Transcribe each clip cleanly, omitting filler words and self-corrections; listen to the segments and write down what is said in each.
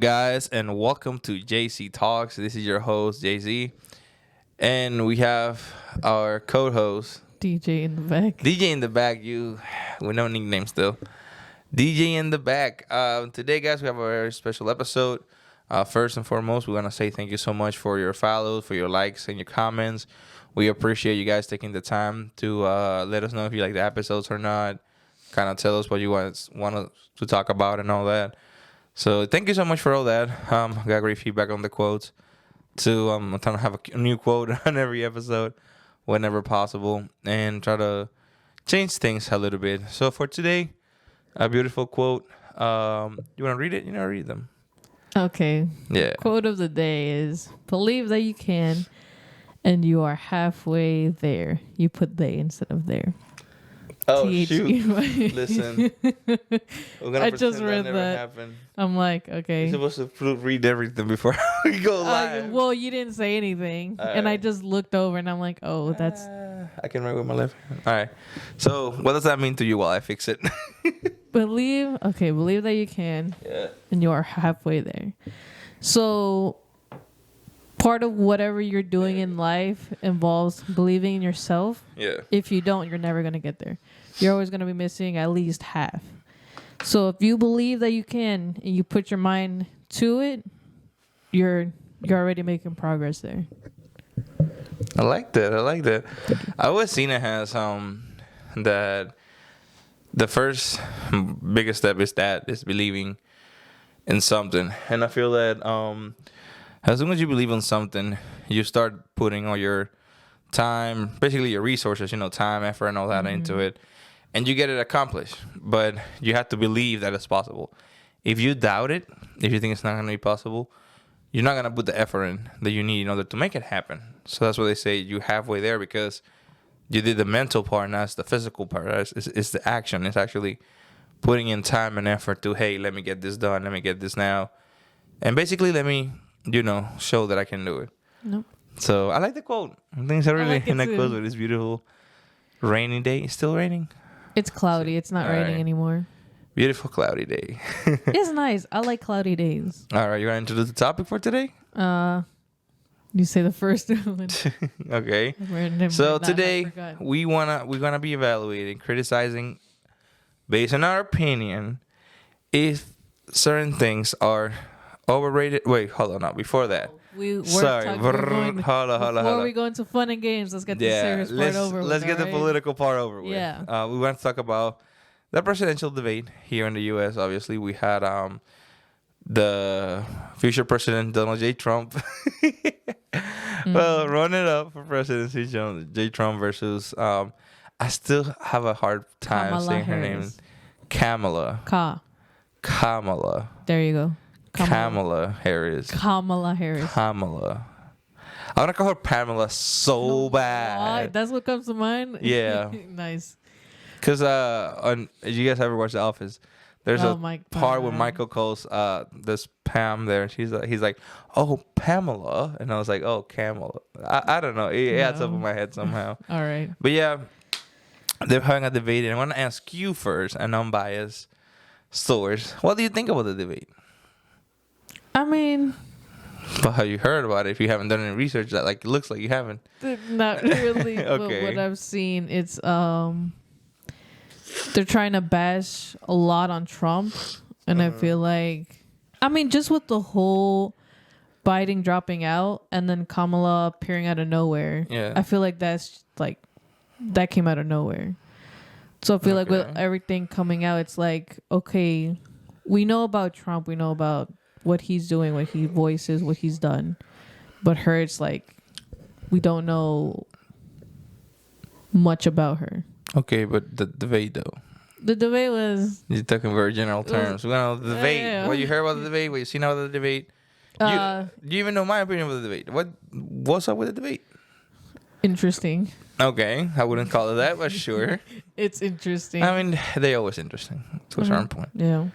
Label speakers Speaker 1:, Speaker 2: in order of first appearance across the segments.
Speaker 1: guys, and welcome to JCTalks. This is your host, JZ, and we have our co-host,
Speaker 2: DJ in the back.
Speaker 1: DJ in the back. With no nickname still. DJ in the back. Today, guys, we have a very special episode. First and foremost, we want to say thank you so much for your follows, for your likes, and your comments. We appreciate you guys taking the time to let us know if you like the episodes or not. Kind of tell us what you want us to talk about and all that. So thank you so much for all that. Got great feedback on the quotes. I'm trying to have a new quote on every episode whenever possible and try to change things a little bit. So for today, a beautiful quote. You want to read it? You know, read them.
Speaker 2: Okay.
Speaker 1: Yeah.
Speaker 2: Quote of the day is, believe that you can and you are halfway there. You put they instead of there.
Speaker 1: Oh,
Speaker 2: T-H-E-Y.
Speaker 1: shoot. Listen. We're gonna
Speaker 2: I just read
Speaker 1: never
Speaker 2: that.
Speaker 1: happened.
Speaker 2: I'm like, okay.
Speaker 1: You're supposed to read everything before we go live.
Speaker 2: Well, you didn't say anything. And I just looked over and I'm like, oh, that's...
Speaker 1: I can write with my left hand. All right. So what does that mean to you while I fix it?
Speaker 2: Believe that you can and you are halfway there. So part of whatever you're doing in life involves believing in yourself.
Speaker 1: Yeah.
Speaker 2: If you don't, you're never going to get there. You're always going to be missing at least half. So if you believe that you can and you put your mind to it, you're already making progress there.
Speaker 1: I like that. I always seen it as that the first biggest step is believing in something. And I feel that as soon as you believe in something, you start putting all your time, basically your resources, time, effort, and all that into it, and you get it accomplished. But you have to believe that it's possible. If you doubt it, if you think it's not going to be possible, you're not going to put the effort in that you need in order to make it happen. So that's why they say you're halfway there, because you did the mental part, not the physical part. It's the action. It's actually putting in time and effort to, hey, let me get this done. Let me get this now. And basically, let me, show that I can do it.
Speaker 2: Nope.
Speaker 1: So I like the quote. I think it's a really nice quote with this beautiful rainy day. It's still raining?
Speaker 2: It's cloudy. It's not raining
Speaker 1: right.
Speaker 2: anymore.
Speaker 1: Beautiful cloudy day.
Speaker 2: It's nice. I like cloudy days.
Speaker 1: All right. You want to introduce the topic for today?
Speaker 2: You say the first one.
Speaker 1: Okay. So today we're gonna be evaluating, criticizing, based on our opinion, if certain things are overrated. Wait, hold on. Now, before that,
Speaker 2: Before we go into fun and games, let's get the serious part over with.
Speaker 1: Let's get the political part over with.
Speaker 2: Yeah.
Speaker 1: We want to talk about the presidential debate here in the U.S. Obviously, we had the future president Donald J. Trump. Well, run it up for presidency, J. Trump versus I still have a hard time saying her name. Kamala.
Speaker 2: There you go.
Speaker 1: Kamala Harris.
Speaker 2: Kamala Harris.
Speaker 1: Kamala. I want to call her Pamela so bad.
Speaker 2: That's what comes to mind?
Speaker 1: Yeah.
Speaker 2: Nice.
Speaker 1: Because you guys ever watch The Office? There's a part where Michael calls this Pam there, and he's like, oh, Pamela. And I was like, oh, Kamala. I don't know. It adds up in my head somehow.
Speaker 2: All right.
Speaker 1: But yeah, they're having a debate, and I want to ask you first, an unbiased source. What do you think about the debate?
Speaker 2: I mean,
Speaker 1: but how you heard about it, if you haven't done any research, that it looks like you haven't.
Speaker 2: Not really.
Speaker 1: Okay.
Speaker 2: But what I've seen, it's they're trying to bash a lot on Trump, and I feel like, just with the whole Biden dropping out and then Kamala appearing out of nowhere.
Speaker 1: Yeah.
Speaker 2: I feel like that came out of nowhere. So I feel like with everything coming out, it's like, okay, we know about Trump, we know about what he's doing, what he voices, what he's done. But her, it's like, we don't know much about her.
Speaker 1: Okay, but the debate, though.
Speaker 2: The debate was...
Speaker 1: You're talking very general terms. Well, the debate.
Speaker 2: Yeah.
Speaker 1: What you heard about the debate? What you seen about the debate? Do you even know my opinion about the debate? What's up with the debate?
Speaker 2: Interesting.
Speaker 1: Okay, I wouldn't call it that, but sure.
Speaker 2: It's interesting.
Speaker 1: They're always interesting to a certain point.
Speaker 2: Yeah.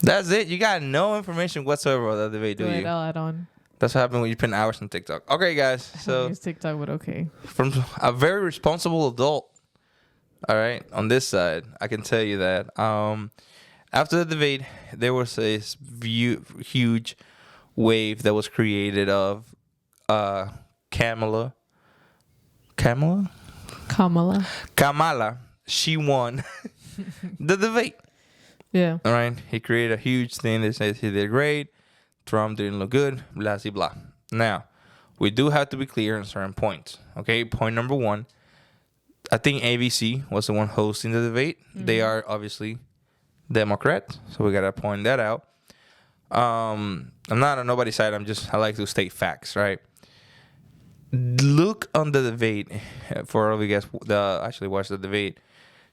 Speaker 1: That's it. You got no information whatsoever about the debate, do you?
Speaker 2: I'll add on.
Speaker 1: That's what happened when you spend hours on TikTok. Okay, guys. So
Speaker 2: use TikTok, but okay.
Speaker 1: From a very responsible adult, all right, on this side, I can tell you that. And after the debate, there was this huge wave that was created of Kamala. Kamala? Kamala. She won the debate.
Speaker 2: Yeah.
Speaker 1: All right. He created a huge thing that says he did great. Trump didn't look good. Blah, blah, blah. Now, we do have to be clear on certain points. Okay. Point number one. I think ABC was the one hosting the debate. Mm-hmm. They are obviously Democrat. So we got to point that out. I'm not on nobody's side. I like to state facts, right? Look on the debate for all of you guys actually watch the debate.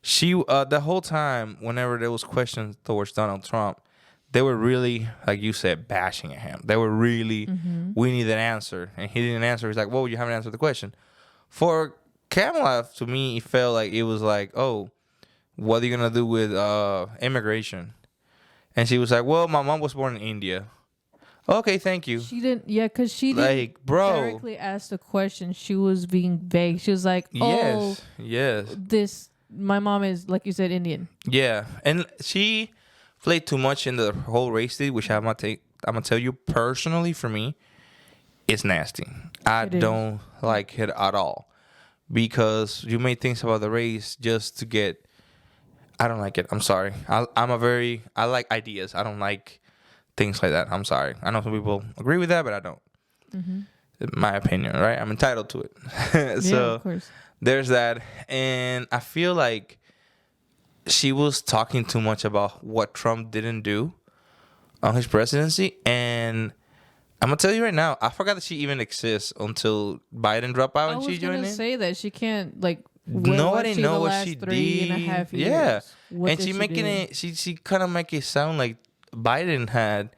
Speaker 1: She the whole time, whenever there was questions towards Donald Trump, they were really, like you said, bashing at him. They were really, we need an answer, and he didn't answer. He's like, "Whoa, you haven't answered the question." For Kamala, to me, it felt like it was like, "Oh, what are you gonna do with immigration?" And she was like, "Well, my mom was born in India." Okay, thank you.
Speaker 2: She didn't, because she didn't
Speaker 1: like, bro,
Speaker 2: directly ask the question. She was being vague. She was like, "Oh,
Speaker 1: yes,
Speaker 2: my mom is, like you said, Indian."
Speaker 1: Yeah, and she played too much in the whole race thing, which I'm gonna tell you personally. For me, it's nasty. I don't like it at all because you make things about the race just to get. I don't like it. I'm sorry. I like ideas. I don't like things like that. I'm sorry. I know some people agree with that, but I don't. My opinion, right? I'm entitled to it. So
Speaker 2: yeah, of course.
Speaker 1: There's that. And I feel like she was talking too much about what Trump didn't do on his presidency. And I'm going to tell you right now, I forgot that she even exists until Biden dropped out and she joined in.
Speaker 2: I was going to say that she can't, like,
Speaker 1: nobody know what she did.
Speaker 2: 3.5 years.
Speaker 1: Yeah.
Speaker 2: What
Speaker 1: and she kind of make it sound like Biden had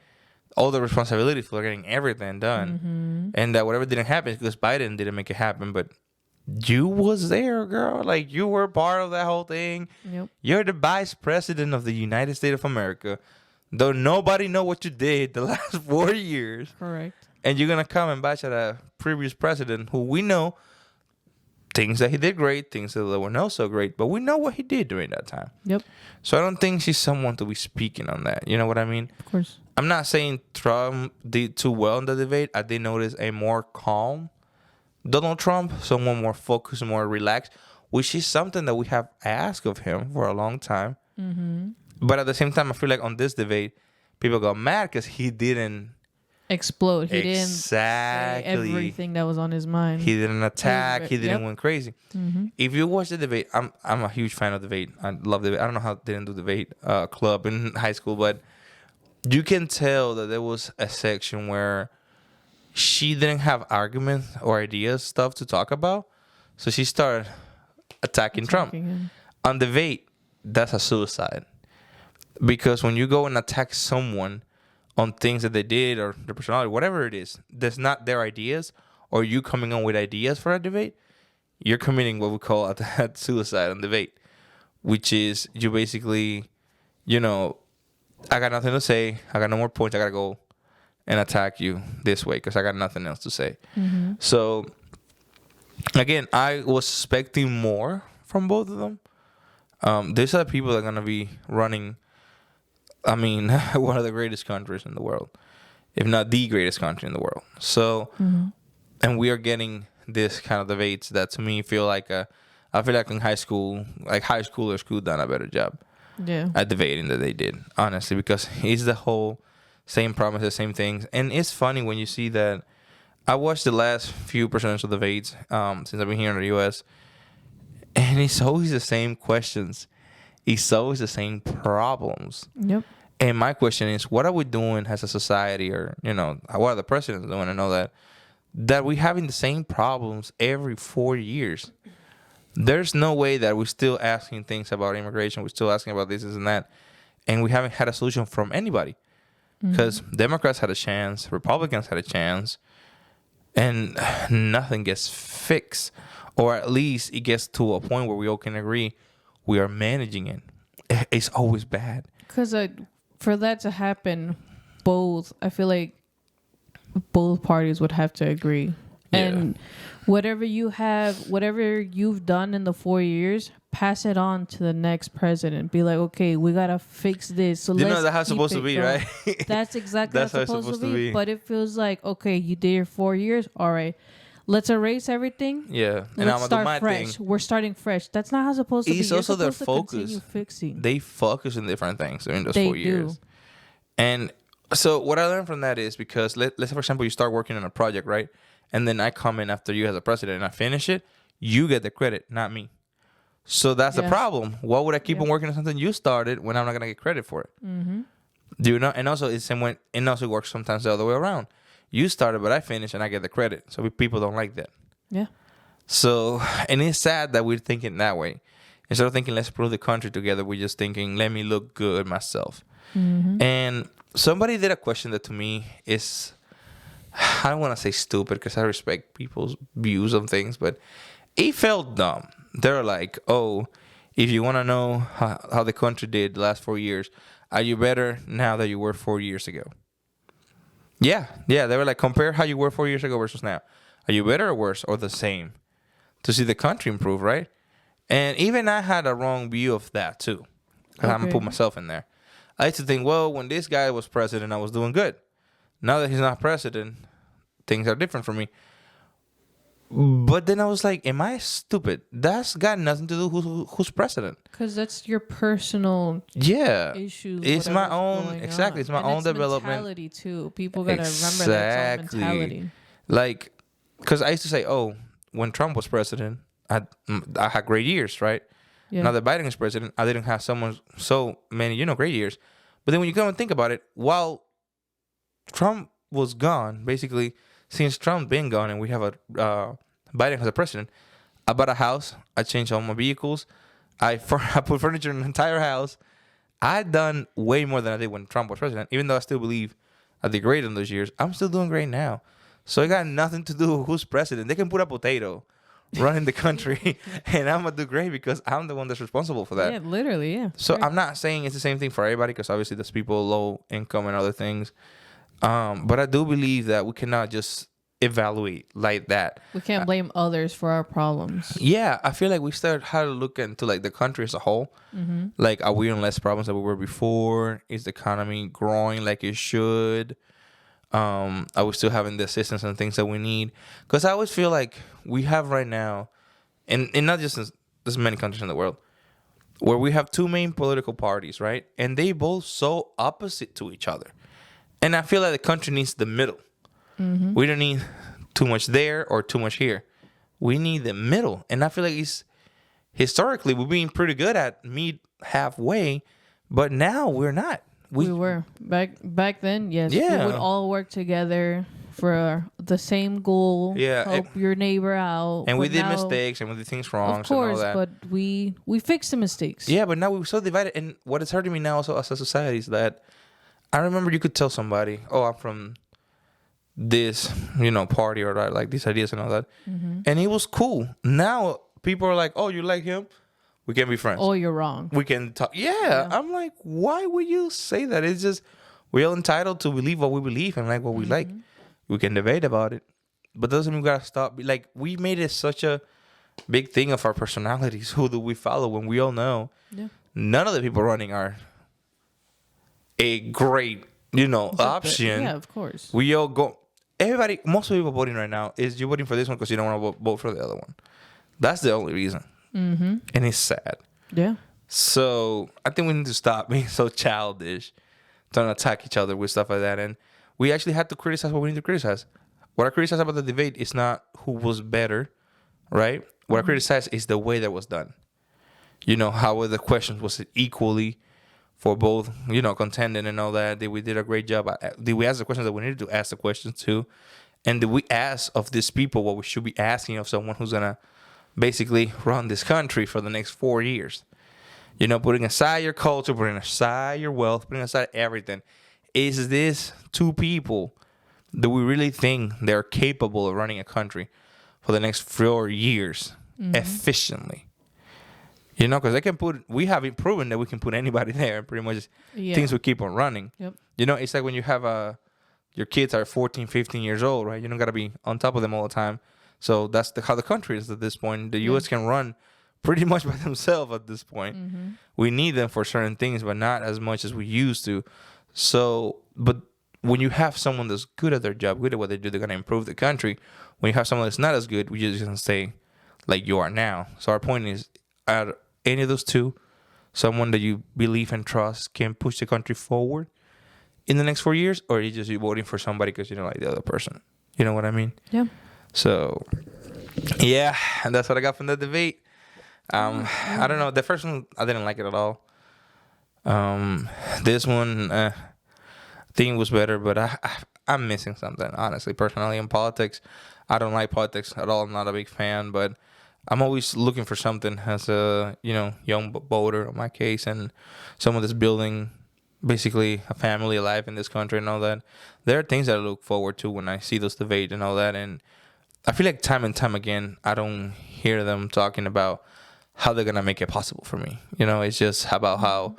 Speaker 1: all the responsibility for getting everything done, and that whatever didn't happen is because Biden didn't make it happen. But you was there, girl. Like, you were part of that whole thing.
Speaker 2: Yep.
Speaker 1: You're the vice president of the United States of America. Though nobody know what you did the last 4 years.
Speaker 2: Correct.
Speaker 1: And you're gonna come and bash at a previous president who we know things that he did great, things that were not so great, but we know what he did during that time.
Speaker 2: Yep.
Speaker 1: So I don't think she's someone to be speaking on that. You know what I mean?
Speaker 2: Of course.
Speaker 1: I'm not saying Trump did too well in the debate. I did notice a more calm Donald Trump, someone more focused, more relaxed, which is something that we have asked of him for a long time. But at the same time, I feel like on this debate, people got mad because he didn't
Speaker 2: explode. He didn't
Speaker 1: say
Speaker 2: everything that was on his mind.
Speaker 1: He didn't attack. He didn't went crazy. If you watch the debate, I'm a huge fan of debate. I love debate. I don't know how they didn't do debate club in high school, but you can tell that there was a section where she didn't have arguments or ideas, stuff to talk about. So she started attacking Trump.
Speaker 2: Him.
Speaker 1: On debate, that's a suicide. Because when you go and attack someone on things that they did or their personality, whatever it is, that's not their ideas, or you coming on with ideas for a debate, you're committing what we call a suicide on debate, which is you basically, I got nothing to say. I got no more points. I got to go and attack you this way because I got nothing else to say. So, again, I was expecting more from both of them. These are the people that are going to be running, one of the greatest countries in the world, if not the greatest country in the world. So, and we are getting this kind of debates that to me feel like I feel like in high school, like high schoolers could have done a better job.
Speaker 2: Yeah.
Speaker 1: At debating that they did, honestly, because it's the whole same promises, same things. And it's funny when you see that. I watched the last few presidential debates since I've been here in the U.S., and it's always the same questions. It's always the same problems.
Speaker 2: Yep.
Speaker 1: And my question is, what are we doing as a society, or, what are the presidents doing? I know that we're having the same problems every 4 years. There's no way that we're still asking things about immigration. We're still asking about this and that. And we haven't had a solution from anybody. Because Democrats had a chance. Republicans had a chance. And nothing gets fixed. Or at least it gets to a point where we all can agree we are managing it. It's always bad.
Speaker 2: Because for that to happen, I feel like both parties would have to agree. Yeah. And whatever you've done in the 4 years, pass it on to the next president. Be like, okay, we gotta fix this. So
Speaker 1: You
Speaker 2: let's
Speaker 1: know that's how it's
Speaker 2: keep
Speaker 1: supposed to
Speaker 2: it
Speaker 1: be,
Speaker 2: going.
Speaker 1: right?
Speaker 2: That's exactly
Speaker 1: That's
Speaker 2: how it's supposed to be. But it feels like, okay, you did your 4 years. All right, let's erase everything.
Speaker 1: Yeah, and I'm
Speaker 2: Let's
Speaker 1: gonna do my
Speaker 2: start fresh.
Speaker 1: thing.
Speaker 2: We're starting fresh. That's not how it's supposed to be.
Speaker 1: It's
Speaker 2: You're
Speaker 1: also their
Speaker 2: supposed to
Speaker 1: focus.
Speaker 2: continue fixing.
Speaker 1: They focus on different things during those
Speaker 2: They
Speaker 1: 4 years. And so what I learned from that is because let's say, for example, you start working on a project, right? And then I come in after you as a president and I finish it, you get the credit, not me. So that's the
Speaker 2: Yeah.
Speaker 1: problem. Why would I keep
Speaker 2: Yeah.
Speaker 1: on working on something you started when I'm not gonna get credit for it?
Speaker 2: Mm-hmm.
Speaker 1: Do you know? And also it's same way, and also works sometimes the other way around. You started, but I finished, and I get the credit. So people don't like that.
Speaker 2: Yeah.
Speaker 1: So, and it's sad that we're thinking that way. Instead of thinking, let's improve the country together, we're just thinking, let me look good myself.
Speaker 2: Mm-hmm.
Speaker 1: And somebody did a question that to me is, I don't want to say stupid because I respect people's views on things, but it felt dumb. They're like, oh, if you want to know how the country did the last 4 years, are you better now than you were 4 years ago? Yeah. They were like, compare how you were 4 years ago versus now. Are you better or worse or the same? To see the country improve, right? And even I had a wrong view of that too. Because I'm going to put myself in there. I used to think, well, when this guy was president, I was doing good. Now that he's not president, things are different for me. But then I was like, am I stupid? That's got nothing to do who's president.
Speaker 2: Because that's your personal issues.
Speaker 1: It's my own,
Speaker 2: going
Speaker 1: exactly.
Speaker 2: on.
Speaker 1: It's my
Speaker 2: And
Speaker 1: own
Speaker 2: it's
Speaker 1: development.
Speaker 2: mentality too. People got to remember that it's all mentality.
Speaker 1: Like, because I used to say, oh, when Trump was president, I had great years, right?
Speaker 2: Yeah.
Speaker 1: Now that Biden is president, I didn't have so many, great years. But then when you come and think about it, while Trump was gone, basically, since Trump been gone and we have a Biden as a president, I bought a house. I changed all my vehicles. I put furniture in the entire house. I done way more than I did when Trump was president. Even though I still believe I did great in those years, I'm still doing great now. So it got nothing to do with who's president. They can put a potato running the country, and I'm gonna do great because I'm the one that's responsible for that.
Speaker 2: Yeah, literally, yeah.
Speaker 1: So
Speaker 2: Right.
Speaker 1: I'm not saying it's the same thing for everybody because obviously there's people low income and other things. But I do believe that we cannot just evaluate like that.
Speaker 2: We can't blame others for our problems.
Speaker 1: Yeah, I feel like we started how to look into like the country as a whole.
Speaker 2: Mm-hmm.
Speaker 1: Like, are we on less problems than we were before? Is the economy growing like it should? Are we still having the assistance and things that we need? Because I always feel like we have right now, and not just in, there's many countries in the world, where we have two main political parties, right? And they both so opposite to each other. And I feel like the country needs the middle. Mm-hmm. We don't need too much there or too much here. We need the middle. And I feel like historically we're being pretty good at meet halfway, but now we're not.
Speaker 2: We were back then. Yes,
Speaker 1: Yeah.
Speaker 2: we would all work together for the same goal.
Speaker 1: Yeah,
Speaker 2: help your neighbor out.
Speaker 1: And we
Speaker 2: But
Speaker 1: did
Speaker 2: now,
Speaker 1: mistakes and we did things wrong.
Speaker 2: of course,
Speaker 1: and all that.
Speaker 2: but we fixed the mistakes.
Speaker 1: Yeah, but now we're so divided. And what is hurting me now also as a society is that I remember you could tell somebody, oh, I'm from this, party or that, like these ideas and all that. Mm-hmm. And it was cool. Now people are like, oh, you like him? We can be friends.
Speaker 2: Oh, you're wrong.
Speaker 1: We can talk. Yeah. I'm like, why would you say that? It's just, we're all entitled to believe what we believe and like what we like. We can debate about it. But doesn't mean we got to stop. Like, we made it such a big thing of our personalities. Who do we follow when we all know none of the people running are a great, option.
Speaker 2: Yeah, of course.
Speaker 1: We all go. Everybody, most of the people voting right now is you're voting for this one because you don't want to vote for the other one. That's the only reason. Mm-hmm. And it's sad.
Speaker 2: Yeah.
Speaker 1: So I think we need to stop being so childish, trying to attack each other with stuff like that. And we actually have to criticize what we need to criticize. What I criticize about the debate is not who was better, right? What I criticize is the way that was done. How were the questions, was it equally for both, contending and all that? Did we did a great job? Did we ask the questions that we needed to ask the questions to? And did we ask of these people what we should be asking of someone who's going to basically run this country for the next 4 years? Putting aside your culture, putting aside your wealth, putting aside everything. Is this two people that we really think they're capable of running a country for the next 4 years efficiently? Because we have proven that we can put anybody there. Pretty much things we keep on running.
Speaker 2: Yep.
Speaker 1: It's like when you have your kids are 14, 15 years old, right? You don't got to be on top of them all the time. So that's how the country is at this point. The U.S. can run pretty much by themselves at this point. We need them for certain things, but not as much as we used to. So, but when you have someone that's good at their job, good at what they do, they're going to improve the country. When you have someone that's not as good, we're just going to stay like you are now. So our point is, are any of those two, someone that you believe and trust can push the country forward in the next 4 years, or are you just voting for somebody because you don't like the other person? You know what I mean?
Speaker 2: Yeah.
Speaker 1: So, yeah, and that's what I got from the debate. I don't know. The first one, I didn't like it at all. This one, I think it was better, but I'm missing something, honestly, personally, in politics. I don't like politics at all. I'm not a big fan, but I'm always looking for something as a, young voter in my case, and someone that's building basically a family, a life in this country and all that. There are things that I look forward to when I see those debates and all that. And I feel like time and time again, I don't hear them talking about how they're going to make it possible for me. It's just about how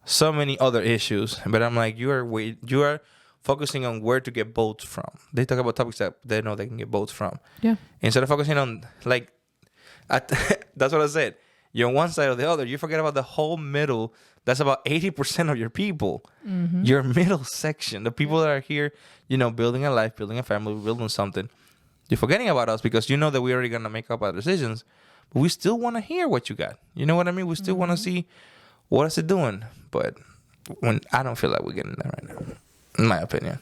Speaker 1: so many other issues. But I'm like, you are focusing on where to get votes from. They talk about topics that they know they can get votes from.
Speaker 2: Yeah.
Speaker 1: Instead of focusing on, that's what I said. You're on one side or the other. You forget about the whole middle. That's about 80% of your people. Your middle section, the people that are here, building a life, building a family, building something. You're forgetting about us because you know that we're already going to make up our decisions. But we still want to hear what you got. You know what I mean? We still want to see what is it doing. But I don't feel like we're getting there right now, in my opinion.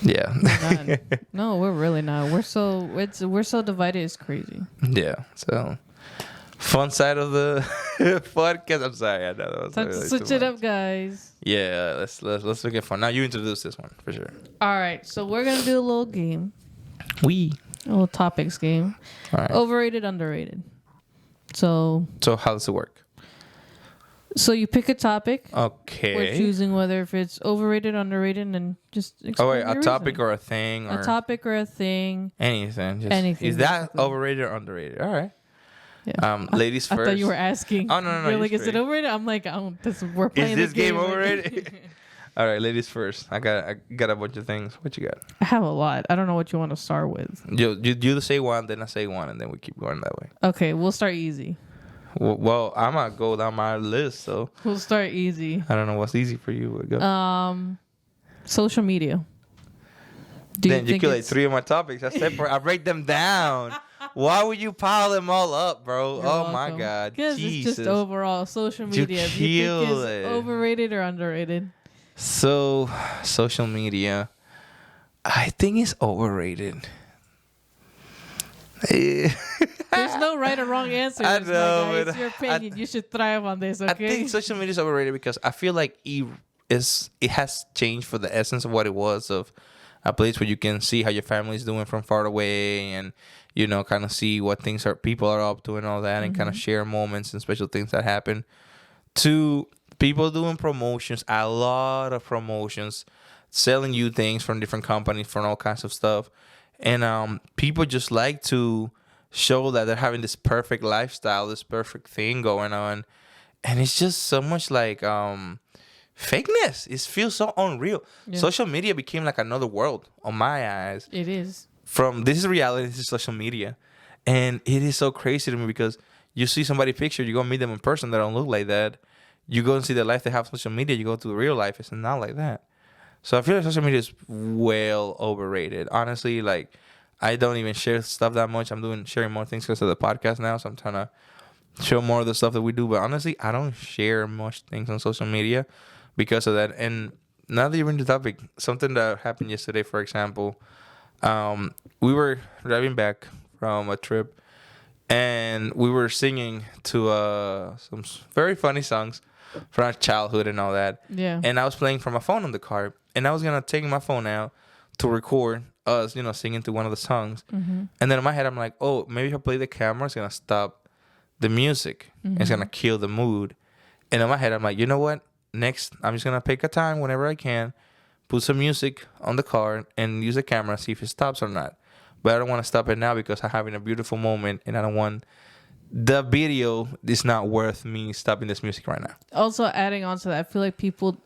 Speaker 1: Yeah.
Speaker 2: No, we're really not. We're so divided. It's crazy.
Speaker 1: Yeah. So fun side of the podcast. I'm sorry. I know that was
Speaker 2: Time to switch it up, guys.
Speaker 1: Yeah. Let's make it fun. Now you introduce this one for sure.
Speaker 2: All right. So we're gonna do a little game. A little topics game.
Speaker 1: All right.
Speaker 2: Overrated, underrated. So
Speaker 1: how does it work?
Speaker 2: So you pick a topic.
Speaker 1: Okay.
Speaker 2: We're choosing whether if it's overrated, underrated, and just explain
Speaker 1: a topic or a thing, or
Speaker 2: a topic or a thing.
Speaker 1: Anything.
Speaker 2: Anything.
Speaker 1: Is that overrated or underrated? All right.
Speaker 2: Yeah.
Speaker 1: Ladies first.
Speaker 2: I thought you were asking.
Speaker 1: Oh no.
Speaker 2: You're like, is it overrated? I'm like, we're playing.
Speaker 1: Is this game overrated? All right, ladies first. I got a bunch of things. What you got?
Speaker 2: I have a lot. I don't know what you want to start with.
Speaker 1: You say one, then I say one, and then we keep going that way.
Speaker 2: Okay, we'll start easy.
Speaker 1: Well, I'm gonna go down my list, so
Speaker 2: we'll start easy.
Speaker 1: I don't know what's easy for you. Go.
Speaker 2: Social media.
Speaker 1: Then you kill like 3 of my topics. I break them down. Why would you pile them all up, bro?
Speaker 2: You're
Speaker 1: welcome.
Speaker 2: My God. Because it's just overall social media. Do you think it's overrated or underrated?
Speaker 1: So, social media, I think it's overrated.
Speaker 2: There's no right or wrong answer.
Speaker 1: I know.
Speaker 2: It's your opinion. You should thrive on this, okay?
Speaker 1: I think social media is overrated because I feel like it has changed for the essence of what it was, of a place where you can see how your family is doing from far away, and kind of see what things people are up to and all that, and kind of share moments and special things that happen. To people doing promotions, a lot of promotions, selling you things from different companies, from all kinds of stuff. And people just like to show that they're having this perfect lifestyle, this perfect thing going on. And it's just so much like fakeness. It feels so unreal. Yeah. Social media became like another world on my eyes.
Speaker 2: It is.
Speaker 1: From this is reality, this is social media. And it is so crazy to me because you see somebody picture, you go meet them in person, they don't look like that. You go and see the life they have on social media, you go to the real life, it's not like that. So I feel like social media is well overrated. Honestly, like, I don't even share stuff that much. I'm sharing more things because of the podcast now, so I'm trying to show more of the stuff that we do. But honestly, I don't share much things on social media because of that. And now that you're in the topic, something that happened yesterday, for example, we were driving back from a trip, and we were singing to some very funny songs from our childhood and all that.
Speaker 2: Yeah.
Speaker 1: And I was playing from my phone in the car, and I was gonna take my phone out to record us, singing to one of the songs. Mm-hmm. And then in my head, I'm like, oh, maybe if I play the camera, it's gonna stop the music. Mm-hmm. It's gonna kill the mood. And in my head, I'm like, you know what? Next, I'm just gonna pick a time whenever I can, put some music on the car, and use the camera, see if it stops or not. But I don't want to stop it now because I'm having a beautiful moment, and I don't want the video is not worth me stopping this music right now.
Speaker 2: Also, adding on to that, I feel like people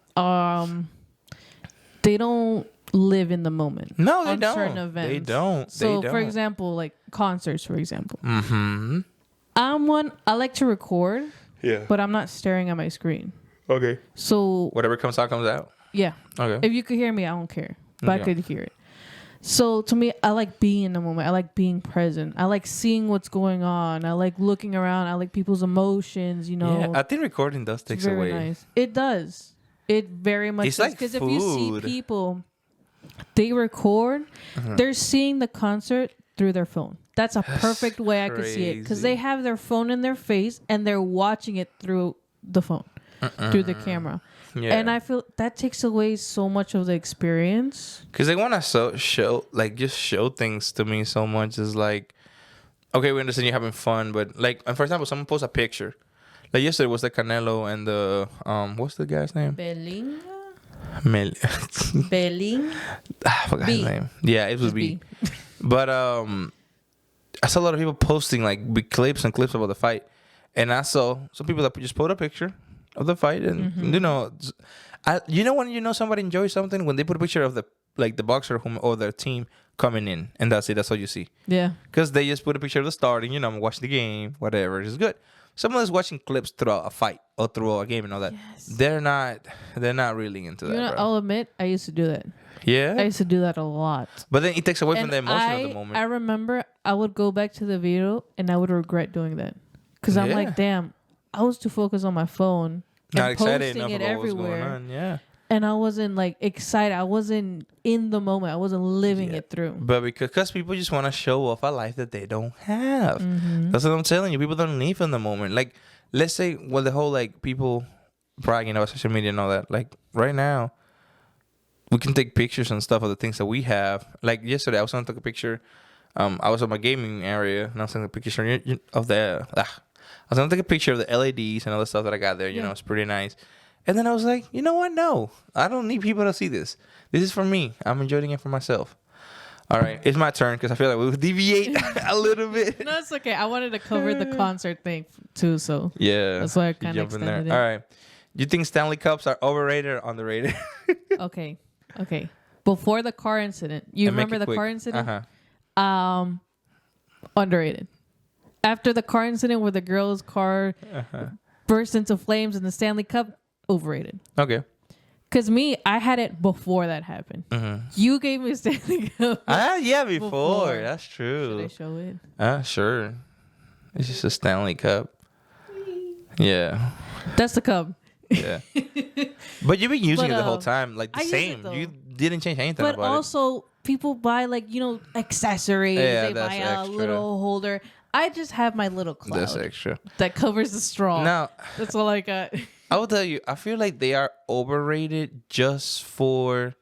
Speaker 2: they don't live in the moment.
Speaker 1: No, they
Speaker 2: on
Speaker 1: don't.
Speaker 2: Certain events.
Speaker 1: They don't.
Speaker 2: So, for example, like concerts, for example.
Speaker 1: Mm-hmm.
Speaker 2: I like to record,
Speaker 1: Yeah.
Speaker 2: but I'm not staring at my screen.
Speaker 1: Okay.
Speaker 2: So
Speaker 1: Whatever comes out, comes out.
Speaker 2: yeah.
Speaker 1: Okay.
Speaker 2: If you could hear me, I don't care. But I
Speaker 1: Yeah.
Speaker 2: could hear it. So to me, I like being in the moment. I like being present. I like seeing what's going on. I like looking around. I like people's emotions, you know.
Speaker 1: Yeah, I think recording does
Speaker 2: It's
Speaker 1: takes
Speaker 2: very
Speaker 1: away.
Speaker 2: nice. It does. It very much
Speaker 1: It's
Speaker 2: does.
Speaker 1: like
Speaker 2: Because if you see
Speaker 1: food.
Speaker 2: people, they record, they're seeing the concert through their phone. That's a perfect way I could see it. Because they have their phone in their face and they're watching it through the phone, through the camera.
Speaker 1: Yeah.
Speaker 2: And I feel that takes away so much of the experience.
Speaker 1: Because they want to show, like, just show things to me so much. Is like, okay, we understand you're having fun, but like, for example, someone posts a picture. Like yesterday was the Canelo and the what's the guy's name?
Speaker 2: Belinga?
Speaker 1: Mel.
Speaker 2: Beling?
Speaker 1: I forgot his
Speaker 2: B.
Speaker 1: name. Yeah, it was B.
Speaker 2: B.
Speaker 1: But I saw a lot of people posting like big clips and clips about the fight, and I saw some people that just put a picture of the fight, and you know, when you know somebody enjoys something when they put a picture of the boxer or their team coming in, and that's it. That's all you see.
Speaker 2: Yeah.
Speaker 1: Because they just put a picture of the starting. You know, I'm watching the game, whatever. It's good. Someone is watching clips throughout a fight or throughout a game and all that.
Speaker 2: Yes.
Speaker 1: They're not really into that.
Speaker 2: You know,
Speaker 1: Bro.
Speaker 2: I'll admit, I used to do that.
Speaker 1: Yeah.
Speaker 2: I used to do that a lot.
Speaker 1: But then it takes away from
Speaker 2: And
Speaker 1: the emotion of the moment.
Speaker 2: I remember I would go back to the video and I would regret doing that. Because I'm
Speaker 1: Yeah.
Speaker 2: like, damn, I was too focused on my phone.
Speaker 1: Not
Speaker 2: and
Speaker 1: excited
Speaker 2: posting
Speaker 1: enough
Speaker 2: it
Speaker 1: about what's going
Speaker 2: everywhere.
Speaker 1: on. Yeah.
Speaker 2: And I wasn't like excited. I wasn't in the moment. I wasn't living
Speaker 1: Yeah.
Speaker 2: it through.
Speaker 1: But because people just want to show off a life that they don't have.
Speaker 2: Mm-hmm.
Speaker 1: That's what I'm telling you. People don't live in the moment. Like, let's say, well, the whole like people bragging about social media and all that. Like right now, we can take pictures and stuff of the things that we have. Like yesterday, I was going to take a picture. I was at my gaming area and I was taking a picture of the. I was going to take a picture of the LEDs and all the stuff that I got there. You know, it's pretty nice. And then I was like, you know what? No, I don't need people to see this. This is for me. I'm enjoying it for myself. All right, it's my turn because I feel like we will deviate a little bit.
Speaker 2: No, it's okay. I wanted to cover the concert thing too, so
Speaker 1: Yeah,
Speaker 2: that's why I kind of
Speaker 1: jump in there.
Speaker 2: extended it.
Speaker 1: All right, do you think Stanley Cups are overrated or underrated?
Speaker 2: Okay. Before the car incident, you
Speaker 1: And make
Speaker 2: remember
Speaker 1: it
Speaker 2: the
Speaker 1: quick.
Speaker 2: car incident?
Speaker 1: Uh-huh.
Speaker 2: Underrated. After the car incident where the girl's car burst into flames in the Stanley Cup, overrated.
Speaker 1: Okay.
Speaker 2: Because me, I had it before that happened. You gave me a Stanley Cup.
Speaker 1: Yeah, before.
Speaker 2: Before.
Speaker 1: That's
Speaker 2: Should
Speaker 1: true.
Speaker 2: I show it?
Speaker 1: Sure. It's just a Stanley Cup. Yeah.
Speaker 2: That's the cup.
Speaker 1: Yeah. But you've been using
Speaker 2: But,
Speaker 1: it the whole time, like the
Speaker 2: I use it,
Speaker 1: same.
Speaker 2: though.
Speaker 1: You didn't change anything
Speaker 2: But
Speaker 1: about
Speaker 2: also, people buy accessories.
Speaker 1: Yeah,
Speaker 2: they
Speaker 1: that's
Speaker 2: buy a
Speaker 1: extra.
Speaker 2: little holder. I just have my little
Speaker 1: it.
Speaker 2: cloud
Speaker 1: That's extra.
Speaker 2: that covers the straw.
Speaker 1: Now,
Speaker 2: That's all I got.
Speaker 1: I will tell you, I feel like they are overrated just for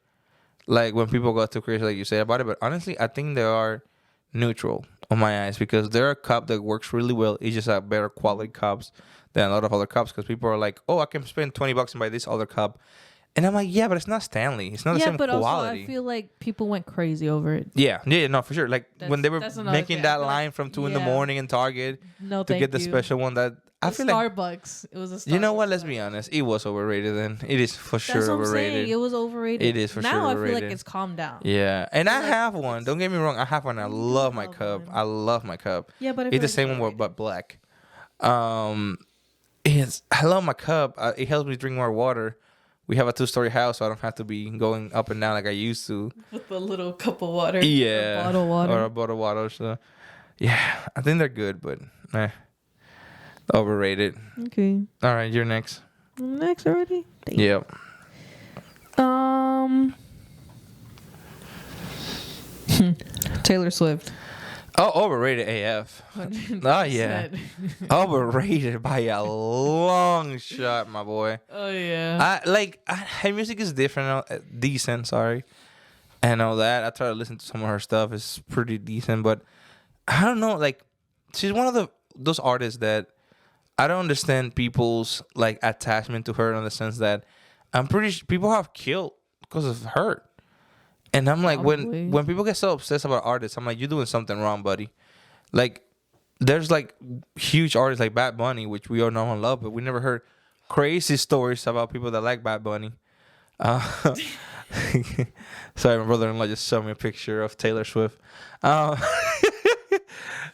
Speaker 1: like when people go too crazy, like you said about it. But honestly, I think they are neutral on my eyes because they're a cup that works really well. It's just a better quality cups than a lot of other cups because people are like, oh, I can spend $20 and buy this other cup. And I'm like, yeah, but it's not Stanley. It's not the
Speaker 2: Yeah,
Speaker 1: same
Speaker 2: but
Speaker 1: quality.
Speaker 2: also I feel like people went crazy over it.
Speaker 1: Yeah, no, for sure. Like when they were
Speaker 2: That's another
Speaker 1: making
Speaker 2: thing. I
Speaker 1: that
Speaker 2: feel
Speaker 1: line
Speaker 2: like-
Speaker 1: from 2 in the
Speaker 2: yeah.
Speaker 1: morning in Target
Speaker 2: No,
Speaker 1: to
Speaker 2: thank
Speaker 1: get the
Speaker 2: you.
Speaker 1: special one that I feel like,
Speaker 2: Starbucks. It was a Starbucks.
Speaker 1: you know what? Let's be honest. It was overrated then. It is for sure
Speaker 2: That's what I'm
Speaker 1: overrated.
Speaker 2: saying. It was overrated.
Speaker 1: It is for
Speaker 2: now
Speaker 1: sure
Speaker 2: I feel
Speaker 1: overrated.
Speaker 2: like it's calmed down.
Speaker 1: Yeah, and I
Speaker 2: like,
Speaker 1: have one. Don't get me wrong. I have one. I love my
Speaker 2: love
Speaker 1: cup.
Speaker 2: one.
Speaker 1: I love my cup.
Speaker 2: Yeah, but I
Speaker 1: It's
Speaker 2: feel
Speaker 1: the
Speaker 2: like
Speaker 1: same one,
Speaker 2: overrated.
Speaker 1: but black. I love my cup. It helps me drink more water. We have a 2-story house, so I don't have to be going up and down like I used to.
Speaker 2: With a little cup of water.
Speaker 1: Yeah,
Speaker 2: Or bottle of water.
Speaker 1: or a bottle of water. So, yeah, I think they're good, but overrated.
Speaker 2: Okay.
Speaker 1: All right, you're next.
Speaker 2: Next already?
Speaker 1: Yep.
Speaker 2: Taylor Swift.
Speaker 1: Oh, overrated AF. Oh yeah, overrated by a long shot, my boy.
Speaker 2: Oh yeah.
Speaker 1: Her music is different, decent. Sorry, and all that. I try to listen to some of her stuff. It's pretty decent, but I don't know. Like, she's one of those artists that I don't understand people's like attachment to her in the sense that I'm pretty sure people have killed because of her. And I'm like,
Speaker 2: Probably.
Speaker 1: when people get so obsessed about artists, I'm like, you're doing something wrong, buddy. Like, there's like huge artists like Bad Bunny, which we all know and love, but we never heard crazy stories about people that like Bad Bunny. Sorry, my brother-in-law just showed me a picture of Taylor Swift.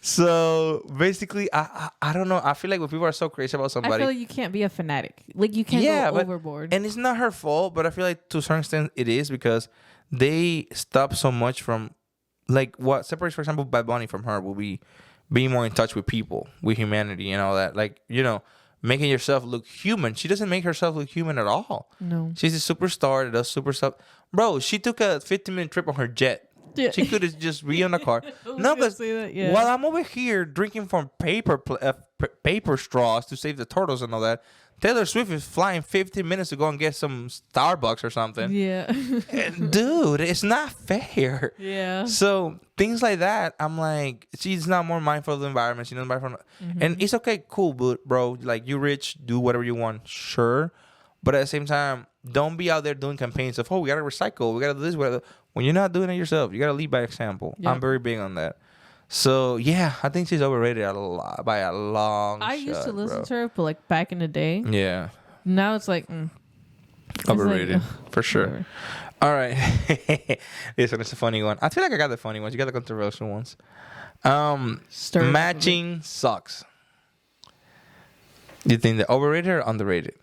Speaker 1: So basically, I don't know. I feel like when people are so crazy about
Speaker 2: I
Speaker 1: somebody,
Speaker 2: feel like you can't be a fanatic. Like you can't go
Speaker 1: but
Speaker 2: overboard.
Speaker 1: and it's not her fault. But I feel like to a certain extent it is because they stop so much from like what separates, for example, Bad Bunny from her will be being more in touch with people, with humanity, and all that. Like making yourself look human. She doesn't make herself look human at all.
Speaker 2: No.
Speaker 1: She's a superstar that does super stuff. Bro, she took a 15-minute trip on her jet.
Speaker 2: Yeah.
Speaker 1: She could have just be on the car. No, because while I'm over here drinking from paper straws to save the turtles and all that, Taylor Swift is flying 15 minutes to go and get some Starbucks or something.
Speaker 2: Yeah.
Speaker 1: Dude, it's not fair.
Speaker 2: Yeah.
Speaker 1: So things like that, I'm like, she's not more mindful of the environment. She's not mindful. And it's okay, cool, but bro, like you rich, do whatever you want, sure. But at the same time, don't be out there doing campaigns of, we got to recycle. We got to do this. When you're not doing it yourself, you got to lead by example. Yep. I'm very big on that. So, yeah, I think she's overrated by a long shot.
Speaker 2: I used to listen to her, but like back in the day.
Speaker 1: Yeah.
Speaker 2: Now it's like...
Speaker 1: overrated,
Speaker 2: like,
Speaker 1: for sure.
Speaker 2: Whatever.
Speaker 1: All right. This one is a funny one. I feel like I got the funny ones. You got the controversial ones. Matching socks. Do you think they're overrated or underrated?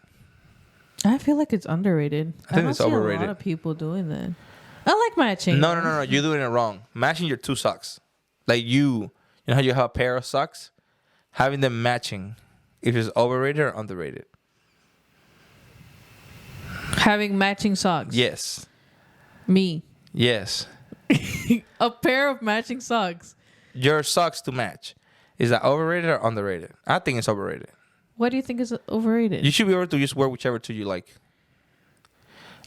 Speaker 2: I feel like it's underrated.
Speaker 1: I think it's overrated.
Speaker 2: A lot of people doing that. I like matching.
Speaker 1: No. You're doing it wrong. Matching your two socks. Like you know how you have a pair of socks? Having them matching. If it's overrated or underrated.
Speaker 2: Having matching socks.
Speaker 1: Yes.
Speaker 2: Me.
Speaker 1: Yes.
Speaker 2: A pair of matching socks.
Speaker 1: Your socks to match. Is that overrated or underrated? I think it's overrated.
Speaker 2: What do you think is overrated?
Speaker 1: You should be able to just wear whichever two you like.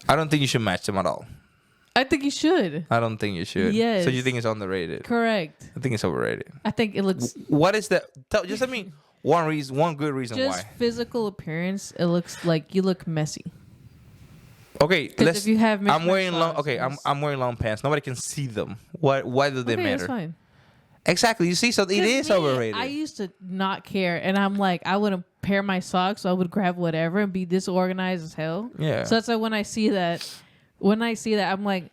Speaker 1: I don't think you should match them at all.
Speaker 2: I think you should.
Speaker 1: I don't think you should.
Speaker 2: Yes.
Speaker 1: So you think it's underrated?
Speaker 2: Correct.
Speaker 1: I think it's overrated.
Speaker 2: I think it looks...
Speaker 1: What is that? Just let me one good reason why.
Speaker 2: Just physical appearance, it looks like you look messy.
Speaker 1: Okay,
Speaker 2: if you have
Speaker 1: I'm wearing long. Okay, I'm wearing long pants. Nobody can see them. Why do they matter?
Speaker 2: That's fine.
Speaker 1: Exactly. You see, so it is overrated.
Speaker 2: I used to not care, and I'm like, I wouldn't pair my socks, so I would grab whatever and be disorganized as hell.
Speaker 1: Yeah.
Speaker 2: So that's why when I see that, I'm like,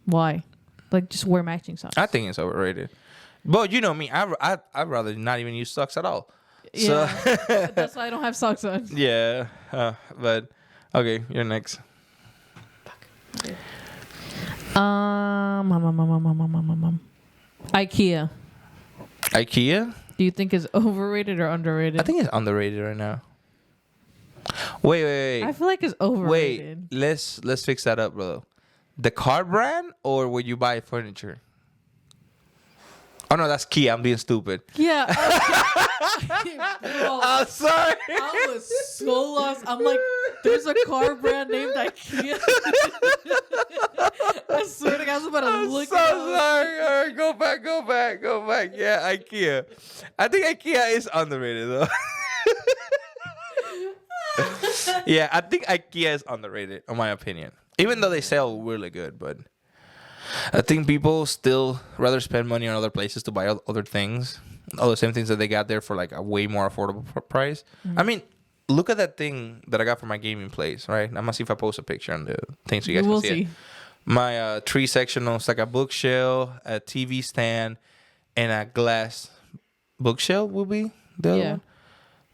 Speaker 2: why? Like, just wear matching socks.
Speaker 1: I think it's overrated. But you know me, I'd rather not even use socks at all.
Speaker 2: Yeah. So that's why I don't have socks on.
Speaker 1: Yeah. But okay, you're next.
Speaker 2: IKEA.
Speaker 1: IKEA?
Speaker 2: Do you think it's overrated or underrated?
Speaker 1: I think it's underrated right now. Wait.
Speaker 2: I feel like it's overrated.
Speaker 1: Wait, let's fix that up, bro. The car brand or when you buy furniture? Oh no, that's Kia. I'm being stupid.
Speaker 2: Yeah.
Speaker 1: I'm sorry.
Speaker 2: I was so lost. I'm like, there's a car brand named IKEA. I swear to God, I was about to look
Speaker 1: so sorry. All right, go back. Yeah, IKEA. I think IKEA is underrated though. Yeah, I think IKEA is underrated, in my opinion. Even though they sell really good, but I think people still rather spend money on other places to buy other things, all the same things that they got there for like a way more affordable price. Mm-hmm. I mean, look at that thing that I got for my gaming place, right? I'm gonna see if I post a picture on the thing so you guys can see it. My 3 sectional, it's like a bookshelf, a TV stand, and a glass bookshelf will be the other one.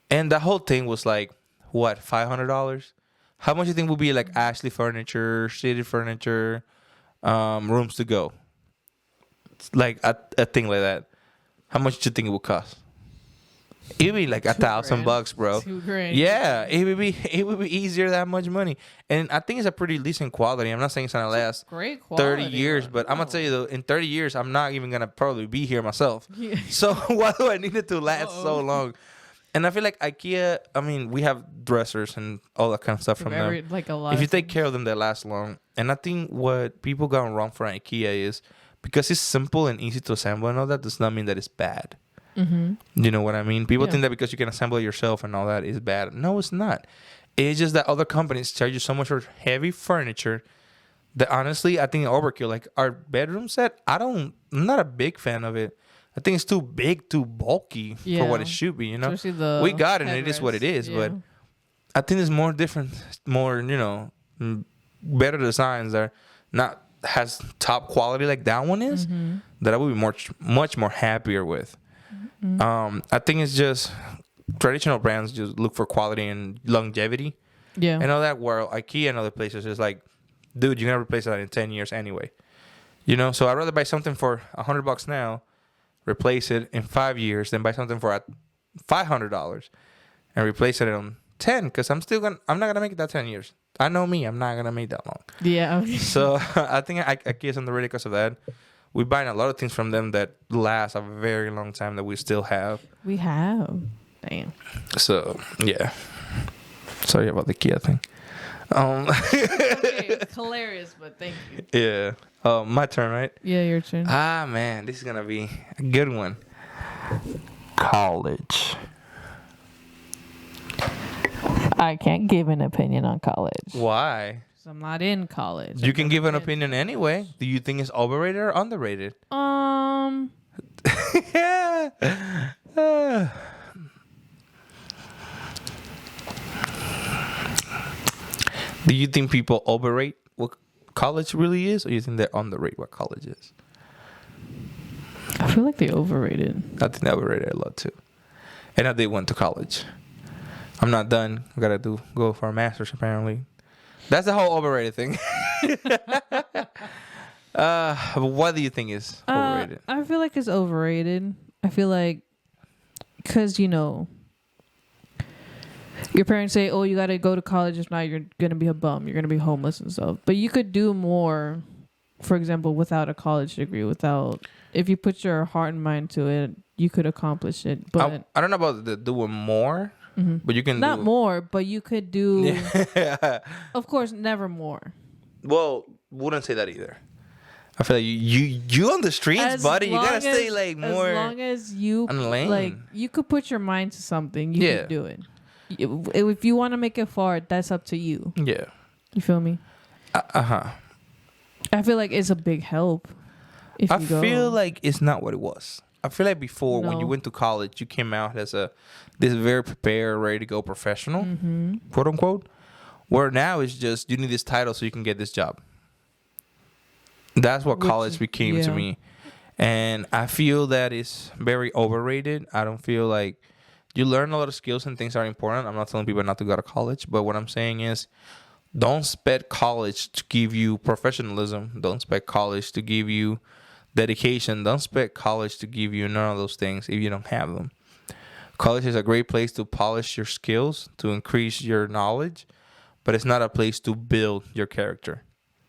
Speaker 1: And the whole thing was like, what, $500? How much do you think would be like Ashley furniture, shaded furniture, rooms to go? It's like a thing like that. How much do you think it would cost? It would be like $1,000, bro.
Speaker 2: $2,000.
Speaker 1: Yeah, it would be easier that much money, and I think it's a pretty decent quality. I'm not saying it's gonna last
Speaker 2: great quality,
Speaker 1: 30 years, but I'm gonna tell you though, in 30 years, I'm not even gonna probably be here myself.
Speaker 2: Yeah.
Speaker 1: So why do I need it to last so long? And I feel like IKEA, I mean, we have dressers and all that kind of stuff from them.
Speaker 2: Like a lot.
Speaker 1: If you take care of them, they last long. And I think what people got wrong for IKEA is because it's simple and easy to assemble and all that does not mean that it's bad. Mm-hmm. You know what I mean? People think that because you can assemble it yourself and all that is bad. No, it's not. It's just that other companies charge you so much for heavy furniture that honestly, I think overkill. Like our bedroom set, I'm not a big fan of it. I think it's too big, too bulky for what it should be, you know? We got it and it is what it is, but I think there's more different, more, better designs that are not has top quality like that one is, that I would be much more happier with. I think it's just traditional brands just look for quality and longevity.
Speaker 2: Yeah.
Speaker 1: And all that, where IKEA and other places is like, dude, you're gonna replace that in 10 years anyway. You know, so I'd rather buy something for $100 now, replace it in 5 years, than buy something for $500 and replace it in 10. Because I'm not gonna make it that 10 years. I know me, I'm not gonna make that long.
Speaker 2: Yeah.
Speaker 1: So I think IKEA is underrated because of that. We buy a lot of things from them that last a very long time that we still have.
Speaker 2: We have. Damn.
Speaker 1: So yeah. Sorry about the IKEA thing.
Speaker 2: Okay, it's hilarious, but thank you.
Speaker 1: Yeah. My turn, right?
Speaker 2: Yeah, your turn.
Speaker 1: Ah, man, this is gonna be a good one. College.
Speaker 2: I can't give an opinion on college.
Speaker 1: Why?
Speaker 2: 'Cause I'm not in college.
Speaker 1: You can give an opinion anyway. Do you think it's overrated or underrated? Yeah. Do you think people overrate what college really is, or you think they underrate what college is?
Speaker 2: I feel like they overrated.
Speaker 1: I think they overrated a lot too. And I did went to college. I'm not done. I gotta go for a master's apparently. That's the whole overrated thing. What do you think is overrated?
Speaker 2: I feel like it's overrated. I feel like, because, you know, your parents say, oh, you got to go to college. If not, you're going to be a bum. You're going to be homeless and stuff. But you could do more, for example, without a college degree. If you put your heart and mind to it, you could accomplish it. But
Speaker 1: I don't know about the doing more, but you can
Speaker 2: not more, but you could do, of course, never more.
Speaker 1: Well, wouldn't say that either. I feel like you on the streets, buddy. You gotta stay like more.
Speaker 2: As long as you
Speaker 1: on the lane.
Speaker 2: like, you could put your mind to something. You could do it. If you want to make it far, that's up to you.
Speaker 1: Yeah.
Speaker 2: You feel me? I feel like it's a big help.
Speaker 1: I feel like it's not what it was. I feel like before, when you went to college, you came out as this very prepared, ready to go professional, quote unquote. Where now it's just you need this title so you can get this job. That's what college became to me. And I feel that it's very overrated. I don't feel like you learn a lot of skills and things are important. I'm not telling people not to go to college, but what I'm saying is don't expect college to give you professionalism. Don't expect college to give you dedication. Don't expect college to give you none of those things if you don't have them. College is a great place to polish your skills, to increase your knowledge, but it's not a place to build your character.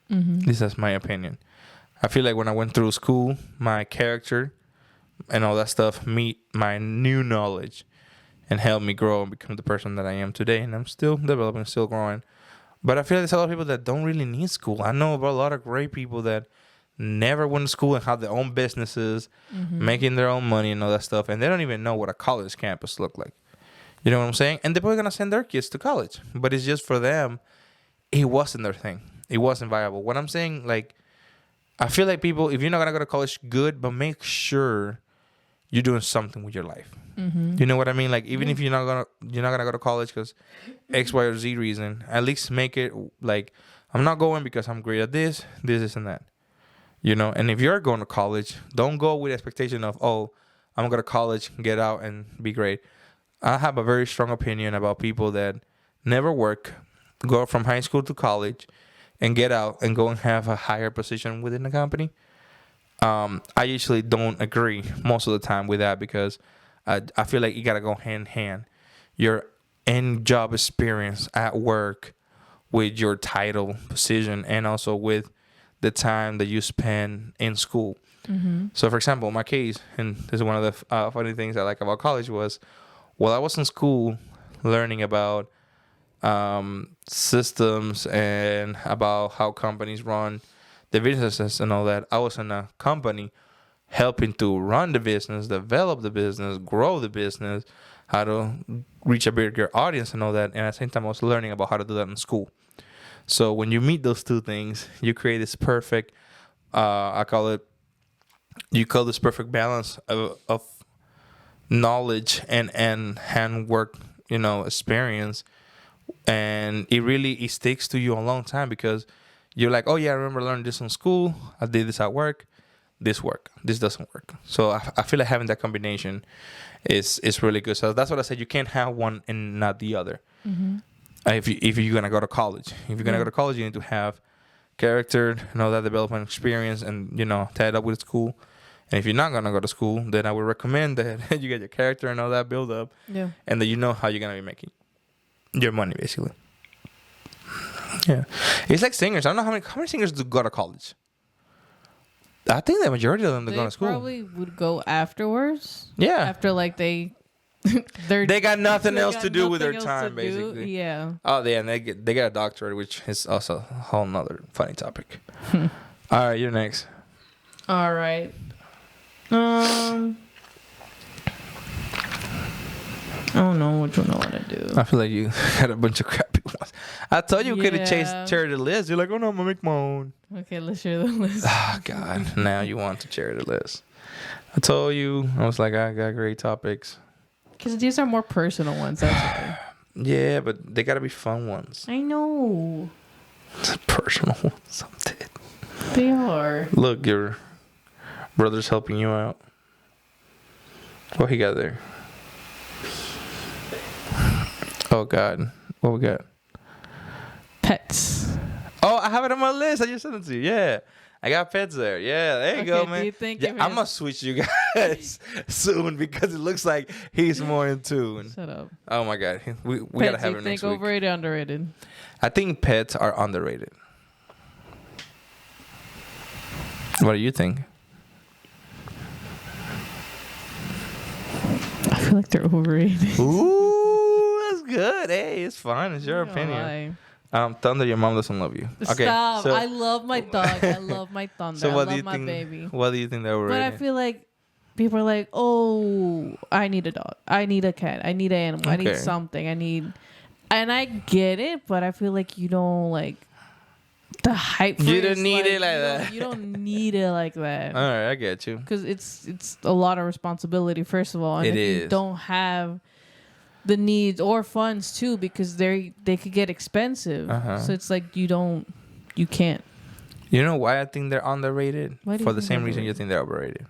Speaker 1: This is my opinion. I feel like when I went through school, my character and all that stuff meet my new knowledge and helped me grow and become the person that I am today. And I'm still developing, still growing. But I feel like there's a lot of people that don't really need school. I know about a lot of great people that never went to school and have their own businesses, making their own money and all that stuff. And they don't even know what a college campus look like. You know what I'm saying? And they're probably going to send their kids to college. But it's just for them, it wasn't their thing. It wasn't viable. What I'm saying, like, I feel like people, if you're not going to go to college, good, but make sure you're doing something with your life. You know what I mean? Like, even if you're not gonna go to college because X, Y, or Z reason, at least make it like, I'm not going because I'm great at this, and that. You know, and if you're going to college, don't go with the expectation of, oh, I'm gonna go to college, get out, and be great. I have a very strong opinion about people that never work, go from high school to college, and get out and go and have a higher position within the company. I usually don't agree most of the time with that because I feel like you gotta go hand in hand. Your end job experience at work with your title, position, and also with the time that you spend in school. So, for example, in my case, and this is one of the funny things I like about college was, while I was in school learning about systems and about how companies run the businesses and all that, I was in a company helping to run the business, develop the business, grow the business, how to reach a bigger audience and all that. And at the same time, I was learning about how to do that in school. So when you meet those two things, you create this perfect, you call this perfect balance of knowledge and handwork, experience. And it sticks to you a long time because you're like, oh yeah, I remember learning this in school. I did this at work. This work. This doesn't work. So I feel like having that combination is really good. So that's what I said. You can't have one and not the other.
Speaker 2: Mm-hmm.
Speaker 1: If you're gonna go to college, if you're gonna go to college, you need to have character, that development experience, and tie it up with school. And if you're not gonna go to school, then I would recommend that you get your character and all that build up, and that you know how you're gonna be making your money, basically. Yeah, it's like singers. I don't know how many singers do go to college. I think the majority of them go to school.
Speaker 2: They probably would go afterwards.
Speaker 1: Yeah,
Speaker 2: after like they
Speaker 1: got nothing else to do with their time, basically.
Speaker 2: Yeah.
Speaker 1: Oh, yeah, and they get a doctorate, which is also a whole nother funny topic. All right, you're next.
Speaker 2: All right. I don't know which one I want to do.
Speaker 1: I feel like you had a bunch of crappy ones. I told you could have shared the list. You're like, oh no, I'm gonna make my own.
Speaker 2: Okay, let's share the list.
Speaker 1: Oh God, now you want to share the list. I told you. I was like, I got great topics.
Speaker 2: Because these are more personal ones, that's why.
Speaker 1: Yeah, but they gotta be fun ones.
Speaker 2: I know.
Speaker 1: Personal ones, something.
Speaker 2: They are.
Speaker 1: Look, your brother's helping you out. What he got there? Oh God, what we got?
Speaker 2: Pets.
Speaker 1: Oh, I have it on my list. I just sent it to you. Yeah, I got pets there. Yeah, there you go, man.
Speaker 2: Do you think
Speaker 1: I'm gonna switch you guys soon because it looks like he's more in tune.
Speaker 2: Shut up.
Speaker 1: Oh my God, we
Speaker 2: Pets,
Speaker 1: gotta have
Speaker 2: you
Speaker 1: it next
Speaker 2: think
Speaker 1: week.
Speaker 2: overrated, underrated?
Speaker 1: I think pets are underrated. What do you think?
Speaker 2: I feel like they're overrated.
Speaker 1: Ooh, that's good. Hey, it's fine. It's your opinion. Thunder, your mom doesn't love you. Okay,
Speaker 2: stop.
Speaker 1: so,
Speaker 2: I love my dog. I love my Thunder.
Speaker 1: So what
Speaker 2: I
Speaker 1: do
Speaker 2: love
Speaker 1: you
Speaker 2: my
Speaker 1: think?
Speaker 2: baby.
Speaker 1: What do you think they're overrated?
Speaker 2: But I feel like people are like, oh, I need a dog. I need a cat. I need an animal. I need something. And I get it, but I feel like you don't like the hype.
Speaker 1: You don't need it like that.
Speaker 2: You don't need it like that.
Speaker 1: All right, I get you.
Speaker 2: Because it's a lot of responsibility, first of all. And if you don't have the needs or funds too, because they could get expensive. So it's like you can't.
Speaker 1: You know why I think they're underrated?
Speaker 2: For
Speaker 1: the same reason you think they're overrated.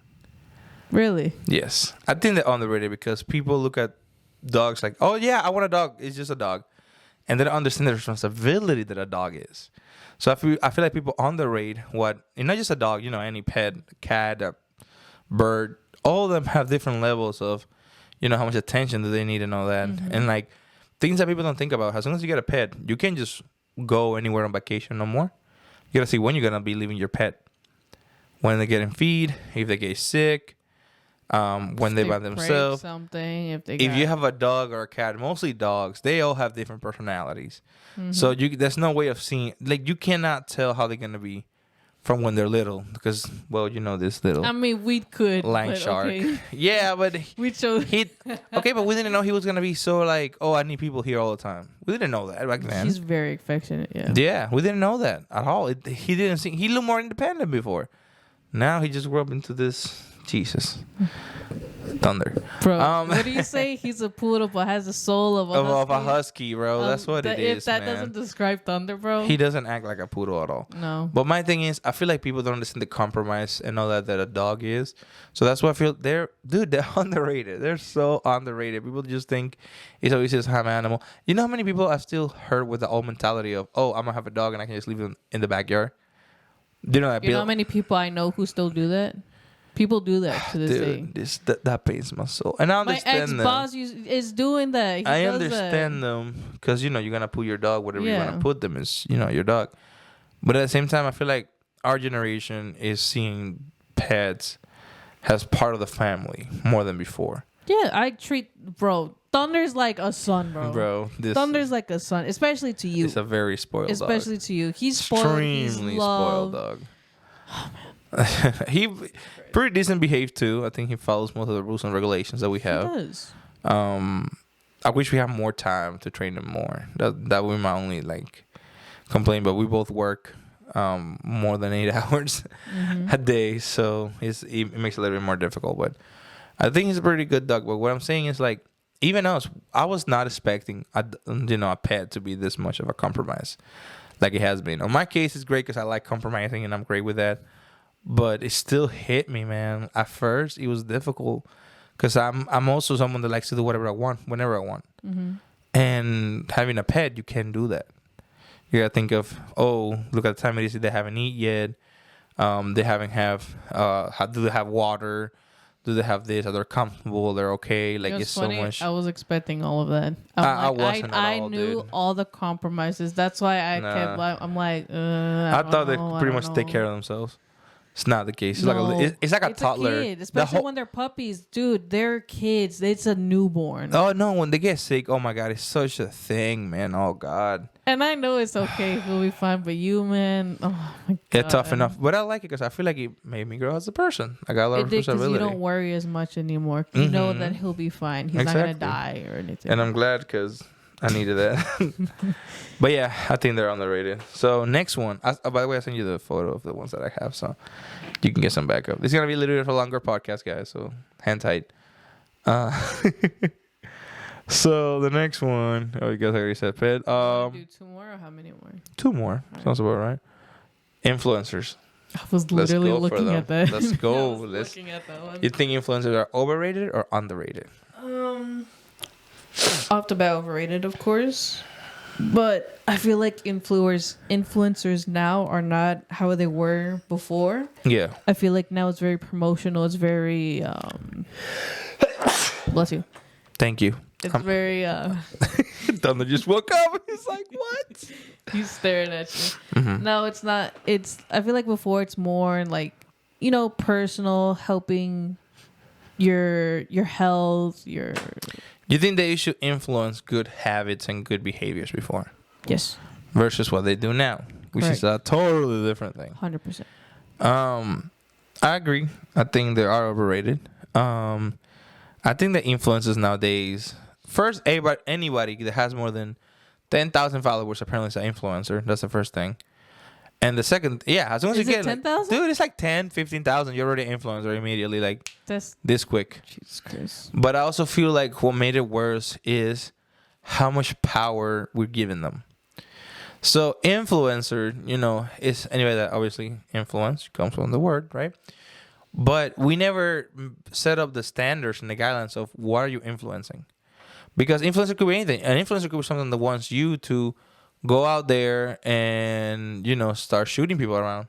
Speaker 2: Really?
Speaker 1: Yes. I think they're underrated because people look at dogs like, oh yeah, I want a dog. It's just a dog. And they don't understand the responsibility that a dog is. So I feel like people underrate and not just a dog, any pet, a cat, a bird, all of them have different levels of, how much attention do they need and all that.
Speaker 2: Mm-hmm.
Speaker 1: And like things that people don't think about. As soon as you get a pet, you can't just go anywhere on vacation no more. You gotta see when you're gonna be leaving your pet. When they get in feed, if they get sick, when they by themselves.
Speaker 2: Something,
Speaker 1: if you have a dog or a cat, mostly dogs, they all have different personalities. Mm-hmm. So there's no way of seeing, like, you cannot tell how they're gonna be from when they're little because, this little.
Speaker 2: I mean, we could.
Speaker 1: Land shark.
Speaker 2: Okay.
Speaker 1: Yeah, but
Speaker 2: we chose.
Speaker 1: Okay, but we didn't know he was gonna be so like, oh, I need people here all the time. We didn't know that back then.
Speaker 2: He's very affectionate. Yeah.
Speaker 1: Yeah, we didn't know that at all. He didn't see. He looked more independent before. Now he just grew up into this. Jesus. Thunder.
Speaker 2: Bro, what do you say? He's a poodle but has the soul of
Speaker 1: a husky, bro. That's what it is,
Speaker 2: if that doesn't describe Thunder, bro.
Speaker 1: He doesn't act like a poodle at all.
Speaker 2: No.
Speaker 1: But my thing is, I feel like people don't understand the compromise and all that a dog is. So that's why I feel they're underrated. They're so underrated. People just think it's always just an animal. You know how many people I've still heard with the old mentality of, oh, I'm going to have a dog and I can just leave him in the backyard? You know how
Speaker 2: many people I know who still do that? People do that to this day.
Speaker 1: That pains my soul. And I understand them.
Speaker 2: My ex-boss is doing that.
Speaker 1: I understand them because, you're going to put your dog, whatever you're going to put them is, your dog. But at the same time, I feel like our generation is seeing pets as part of the family more than before.
Speaker 2: Yeah, I treat, Thunder's like a son, bro. Thunder's like a son, especially to you.
Speaker 1: It's a very spoiled dog.
Speaker 2: Especially to you. He's spoiled.
Speaker 1: Extremely spoiled dog. Oh, man. He pretty decent behaved too. I think he follows most of the rules and regulations that we have.
Speaker 2: He does.
Speaker 1: I wish we had more time to train him more. That would be my only complaint. But we both work more than 8 hours a day, so it makes it a little bit more difficult. But I think he's a pretty good dog. But what I'm saying is even us, I was not expecting a pet to be this much of a compromise. like it has been. On my case, it's great because I like compromising and I'm great with that. But it still hit me, man. At first, it was difficult because I'm also someone that likes to do whatever I want, whenever I want.
Speaker 2: Mm-hmm.
Speaker 1: And having a pet, you can't do that. You gotta think of, oh, look at the time it is. They haven't eaten yet. They haven't do they have water? Do they have this? Are they comfortable? They're okay? Like, it's
Speaker 2: funny,
Speaker 1: so much.
Speaker 2: I was expecting all of that.
Speaker 1: I wasn't at
Speaker 2: I
Speaker 1: all,
Speaker 2: knew
Speaker 1: dude.
Speaker 2: all the compromises. That's why I kept. I'm like, I
Speaker 1: thought they pretty much take care of themselves. It's not the case. It's like a toddler.
Speaker 2: Kid, especially when they're puppies, dude. They're kids. It's a newborn.
Speaker 1: Oh no, when they get sick, oh my god, it's such a thing, man. Oh god.
Speaker 2: And I know it's okay, we'll be fine. But you, man, oh my god,
Speaker 1: yeah, tough enough. But I like it because I feel like it made me grow as a person. I got a lot of responsibility.
Speaker 2: You don't worry as much anymore. You know that he'll be fine. He's not gonna die or anything.
Speaker 1: And I'm glad because I needed that. But yeah, I think they're underrated. So next one. By the way, I sent you the photo of the ones that I have, so you can get some backup. This is gonna be a little bit of a longer podcast, guys. So hang tight. So the next one. Oh, you guys already said pet.
Speaker 2: Do 2 more or how many more?
Speaker 1: 2 more. Sounds about right. Influencers.
Speaker 2: I was literally looking at that.
Speaker 1: Let's go.
Speaker 2: Looking at that one.
Speaker 1: You think influencers are overrated or underrated?
Speaker 2: Off the bat, overrated, of course. But I feel like influencers now are not how they were before.
Speaker 1: Yeah.
Speaker 2: I feel like now it's very promotional. It's very bless you.
Speaker 1: Thank you.
Speaker 2: It's very
Speaker 1: Thunder just woke up. He's like, what?
Speaker 2: He's staring at you. Mm-hmm. No, it's not. I feel like before it's more like, personal, helping your health, your.
Speaker 1: You think they should influence good habits and good behaviors before?
Speaker 2: Yes.
Speaker 1: Versus what they do now, which is a totally different thing.
Speaker 2: 100%.
Speaker 1: I agree. I think they are overrated. I think the influencers nowadays, first, anybody that has more than 10,000 followers apparently is an influencer. That's the first thing. And the second, as soon as you get
Speaker 2: 10,000?
Speaker 1: dude, it's like 10, 15,000. You're already an influencer immediately, like
Speaker 2: that's
Speaker 1: this quick.
Speaker 2: Jesus Christ.
Speaker 1: But I also feel like what made it worse is how much power we're giving them. So influencer, is anybody that obviously influence comes from the word, right? But we never set up the standards and the guidelines of what are you influencing. Because influencer could be anything. An influencer could be something that wants you to go out there and, start shooting people around.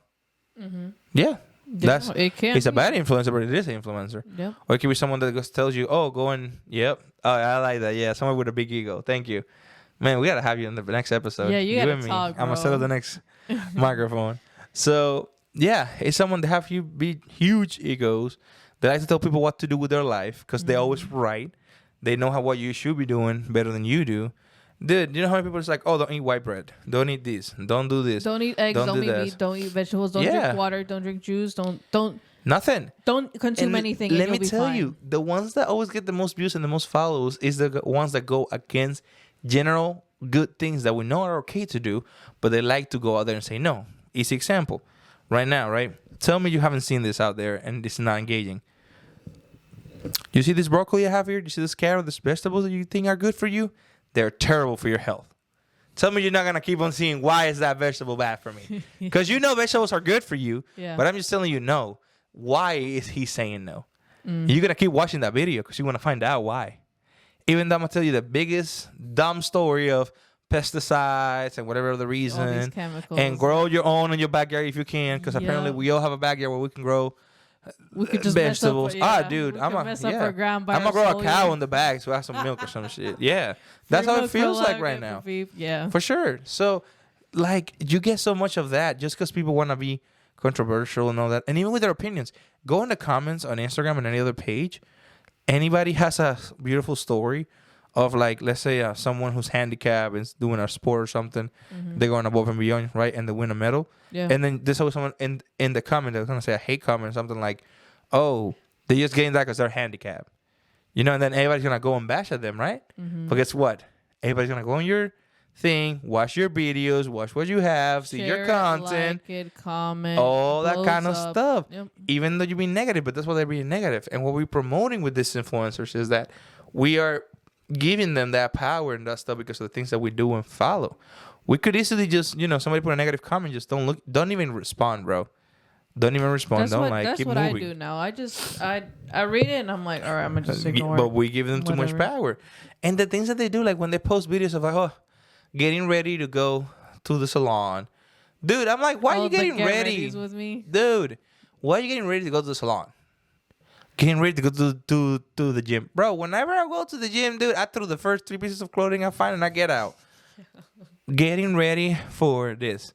Speaker 1: Mm-hmm. Yeah. It's a bad influencer, but it is an influencer.
Speaker 2: Yep.
Speaker 1: Or it could be someone that just tells you, oh, go and, yep. Oh, I like that. Yeah, someone with a big ego. Thank you. Man, we got to have you in the next episode.
Speaker 2: Yeah, you got to talk,
Speaker 1: I'm going to set up the next microphone. So, yeah, it's someone that have huge egos. They like to tell people what to do with their life because they're always right. They know what you should be doing better than you do. Dude, you know how many people is like, oh, don't eat white bread. Don't eat this. Don't do this.
Speaker 2: Don't eat eggs. Don't eat meat. Don't eat vegetables. Don't drink water. Don't drink juice. Don't.
Speaker 1: Nothing.
Speaker 2: Don't consume anything.
Speaker 1: Let me tell you, the ones that always get the most views and the most follows is the ones that go against general good things that we know are okay to do, but they like to go out there and say no. Easy example. Right now, right? Tell me you haven't seen this out there and this is not engaging. You see this broccoli I have here? You see this carrot, these vegetables that you think are good for you? They're terrible for your health. Tell me you're not going to keep on seeing why is that vegetable bad for me? Because vegetables are good for you, but I'm just telling you no. Why is he saying no? You're going to keep watching that video because you want to find out why. Even though I'm going to tell you the biggest dumb story of pesticides and whatever the reason. And grow your own in your backyard if you can, because apparently we all have a backyard where we can grow vegetables. Dude, I'm gonna grow a cow in the bag to have some milk or some shit. Yeah, that's how it feels like right now.
Speaker 2: Yeah,
Speaker 1: for sure. So, like, you get so much of that just because people want to be controversial and all that, and even with their opinions. Go in the comments on Instagram and any other page. Anybody has a beautiful story of, like, let's say someone who's handicapped is doing a sport or something. They're going above and beyond, right? And they win a medal. Yeah. And then there's always someone in the comment that's going to say a hate comment or something like, oh, they're just getting that because they're handicapped. And then everybody's going to go and bash at them, right? But guess what? Everybody's going to go on your thing, watch your videos, watch what you have, see your content,
Speaker 2: like it, comment,
Speaker 1: all that kind of stuff.
Speaker 2: Yep.
Speaker 1: Even though you're being negative, but that's why they're being negative. And what we're promoting with these influencers is that we are giving them that power and that stuff because of the things that we do and follow. We could easily just, somebody put a negative comment, just don't even respond, bro. Don't even respond.
Speaker 2: That's
Speaker 1: keep
Speaker 2: what
Speaker 1: moving.
Speaker 2: I do now. I read it and I'm like, all right, I'm gonna just ignore it.
Speaker 1: But we give them too much power. And the things that they do, like when they post videos of like, getting ready to go to the salon. Dude, I'm like, why are you getting ready?
Speaker 2: With me?
Speaker 1: Dude, why are you getting ready to go to the salon? Getting ready to go to the gym. Bro, whenever I go to the gym, dude, I throw the first 3 pieces of clothing I find and I get out. Getting ready for this.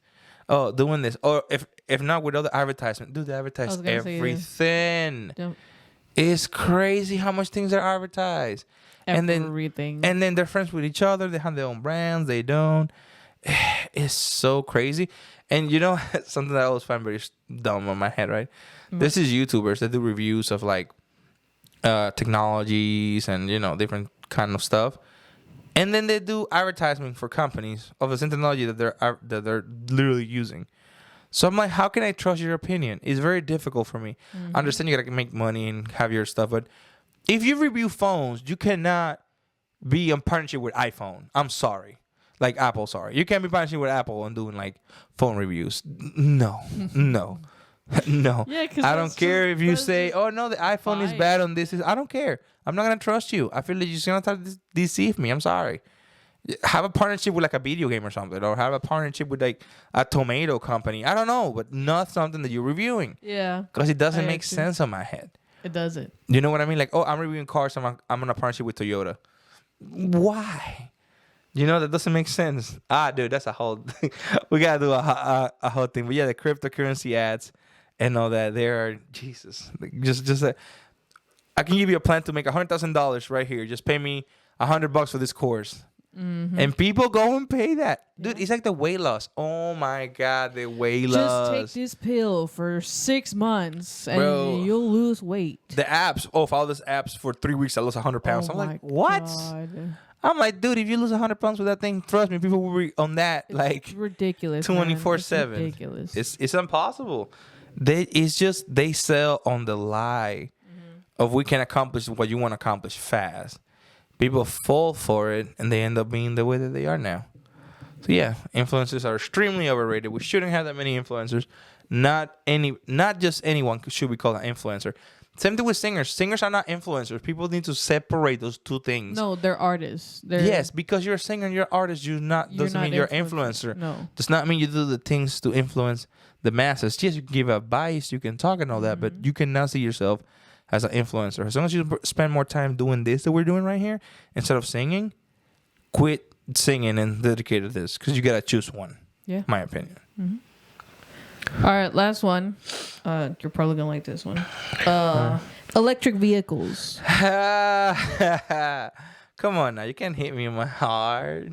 Speaker 1: Oh, doing this. Or if not with other advertisement. Dude, they advertise everything. It's crazy how much things are advertised.
Speaker 2: Everything.
Speaker 1: And then they're friends with each other. They have their own brands. They don't. It's so crazy. And something that I always find very dumb on my head, right? This is YouTubers that do reviews of like technologies and different kind of stuff. And then they do advertisement for companies of the same technology that they're literally using. So I'm like, how can I trust your opinion? It's very difficult for me. I understand you gotta make money and have your stuff, but if you review phones, you cannot be in partnership with iPhone. I'm sorry. Like Apple, sorry. You can't be partnership with Apple and doing like phone reviews. No. No. Yeah, I don't care if you say, oh no, the iPhone is bad on this. I don't care. I'm not gonna trust you. I feel like you're just gonna try to deceive me. I'm sorry. Have a partnership with like a video game or something, or have a partnership with like a tomato company. I don't know, but not something that you're reviewing.
Speaker 2: Yeah,
Speaker 1: because it doesn't make sense on my head.
Speaker 2: It doesn't.
Speaker 1: You know what I mean? Like, oh, I'm reviewing cars. I'm in a partnership with Toyota. Why? That doesn't make sense. Dude, that's a whole thing. We gotta do a whole thing. But yeah, the cryptocurrency ads and all that. They are Jesus. Just I can give you a plan to make $100,000 right here. Just pay me $100 for this course. And people go and pay that. Dude, it's like the weight loss. Oh my God, the weight loss.
Speaker 2: Just take this pill for 6 months and you'll lose weight.
Speaker 1: The apps. Oh, follow this apps for 3 weeks. I lost 100 pounds. I'm like, what?
Speaker 2: God.
Speaker 1: I'm like, dude, if you lose 100 pounds with that thing, trust me, people will be on that. It's like
Speaker 2: ridiculous.
Speaker 1: 24/7.
Speaker 2: Ridiculous.
Speaker 1: It's impossible. They sell on the lie of we can accomplish what you want to accomplish fast. People fall for it and they end up being the way that they are now. So yeah, influencers are extremely overrated. We shouldn't have that many influencers. Not just anyone should be called an influencer. Same thing with singers. Singers are not influencers. People need to separate those two things.
Speaker 2: No, they're artists.
Speaker 1: Yes, because you're a singer and you're an artist, doesn't mean you're an influencer.
Speaker 2: No.
Speaker 1: Does not mean you do the things to influence the masses. Yes, you can give advice, you can talk and all that, but you cannot see yourself as an influencer. As long as you spend more time doing this that we're doing right here, instead of singing, quit singing and dedicate to this, because you got to choose one. Yeah. My opinion.
Speaker 2: All right, last one. You're probably going to like this one. Electric vehicles.
Speaker 1: Come on now. You can't hit me in my heart.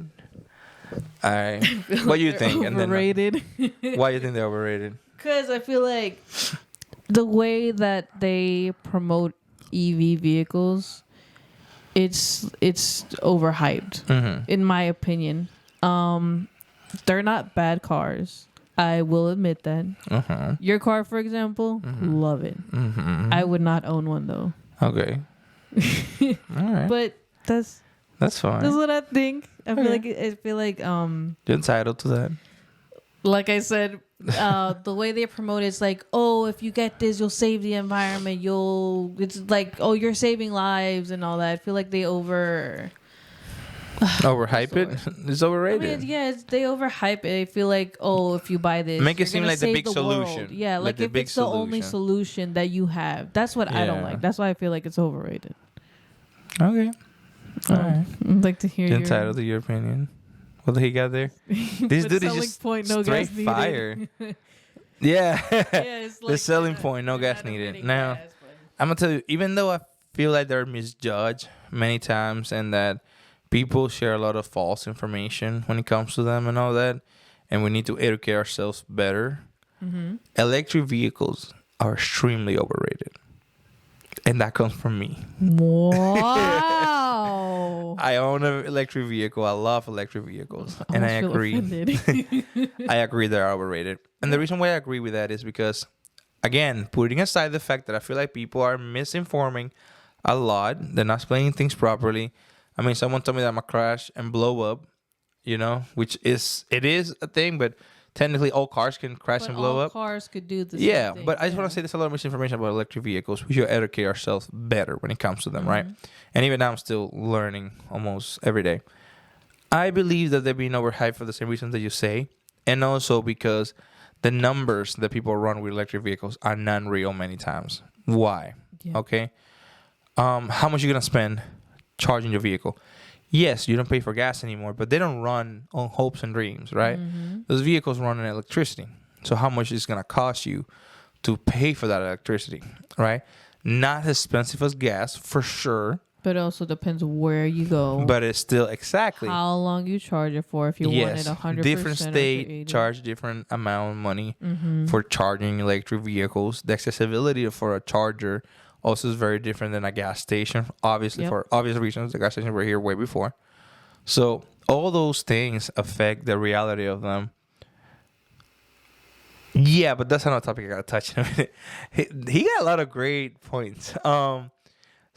Speaker 1: All right. What do you think?
Speaker 2: Overrated.
Speaker 1: Why do you think they're overrated?
Speaker 2: Because I feel like the way that they promote EV vehicles, it's overhyped, in my opinion. They're not bad cars. I will admit that. Your car, for example, love it. I would not own one though.
Speaker 1: Okay. All right.
Speaker 2: But that's fine. That's what I think. I feel like
Speaker 1: you're entitled to that.
Speaker 2: Like I said, the way they promote it is like, oh, if you get this, you'll save the environment. It's like, oh, you're saving lives and all that. I feel like they overhype
Speaker 1: it. It's overrated.
Speaker 2: They overhype it. I feel like, oh, if you buy this,
Speaker 1: make it seem like the big solution.
Speaker 2: World. Yeah, like if it's the only solution that you have. That's what I don't like. That's why I feel like it's overrated.
Speaker 1: Okay. All right.
Speaker 2: I'd like to hear
Speaker 1: entitled to your opinion. What did he got there? This dude is just straight fire. Yeah. It's like the selling point, no gas needed. Now, I'm going to tell you, even though I feel like they're misjudged many times and that people share a lot of false information when it comes to them and all that, and we need to educate ourselves better, electric vehicles are extremely overrated. And that comes from me.
Speaker 2: Wow.
Speaker 1: I own an electric vehicle. I love electric vehicles. And I agree. I agree they're overrated. And the reason why I agree with that is because, again, putting aside the fact that I feel like people are misinforming a lot. They're not explaining things properly. I mean, someone told me that I'm going to crash and blow up. which is a thing, but technically all cars can crash
Speaker 2: But
Speaker 1: and blow
Speaker 2: all
Speaker 1: up.
Speaker 2: cars could do the
Speaker 1: Yeah,
Speaker 2: same thing.
Speaker 1: but I just want to say there's a lot of misinformation about electric vehicles. We should educate ourselves better when it comes to them, right? And even now, I'm still learning almost every day. I believe that they're being overhyped for the same reasons that you say, and also because the numbers that people run with electric vehicles are non-real many times. Why?
Speaker 2: Yeah.
Speaker 1: Okay. How much you gonna spend charging your vehicle? Yes, you don't pay for gas anymore, but they don't run on hopes and dreams, right? Those vehicles run on electricity. So how much is gonna cost you to pay for that electricity, right? Not as expensive as gas for sure.
Speaker 2: But it also depends where you go.
Speaker 1: But it's still exactly
Speaker 2: how long you charge it for. If you want it 100%.
Speaker 1: Different
Speaker 2: or
Speaker 1: state
Speaker 2: 80.
Speaker 1: charge different amount of money for charging electric vehicles. The accessibility for a charger also is very different than a gas station. Obviously, for obvious reasons, the gas stations were here way before. So all those things affect the reality of them. Yeah, but that's another topic I gotta touch in a minute. He got a lot of great points.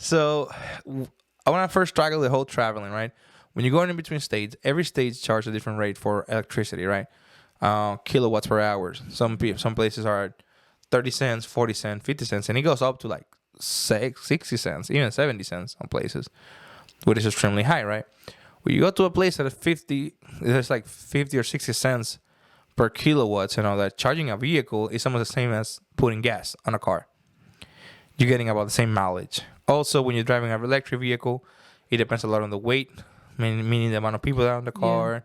Speaker 1: So when I first struggled the whole traveling, right? When you're going in between states, every state charges a different rate for electricity, right? Kilowatts per hour. Some places are 30 cents, 40 cents, 50 cents, and it goes up to like 60 cents, even 70 cents on places, which is extremely high, right? When you go to a place that is 50, there's like 50 or 60 cents per kilowatts and all that. Charging a vehicle is almost the same as putting gas on a car. You're getting about the same mileage. Also, when you're driving an electric vehicle, it depends a lot on the weight, meaning the amount of people that are in the car.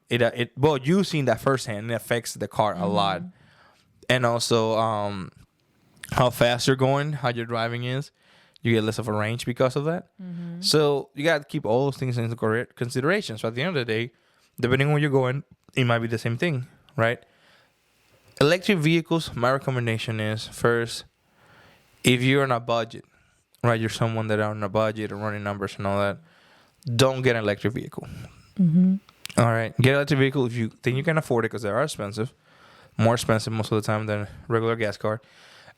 Speaker 1: Yeah, well, you've seen that firsthand. It affects the car a lot. And also, how fast you're going, how your driving is. You get less of a range because of that. So you got to keep all those things into consideration. So at the end of the day, depending on where you're going, it might be the same thing, right? Electric vehicles, my recommendation is, first, if you're on a budget, right, you're someone that are on a budget or running numbers and all that, don't get an electric vehicle. All right, get an electric vehicle if you think you can afford it, because they are expensive, more expensive most of the time than regular gas car.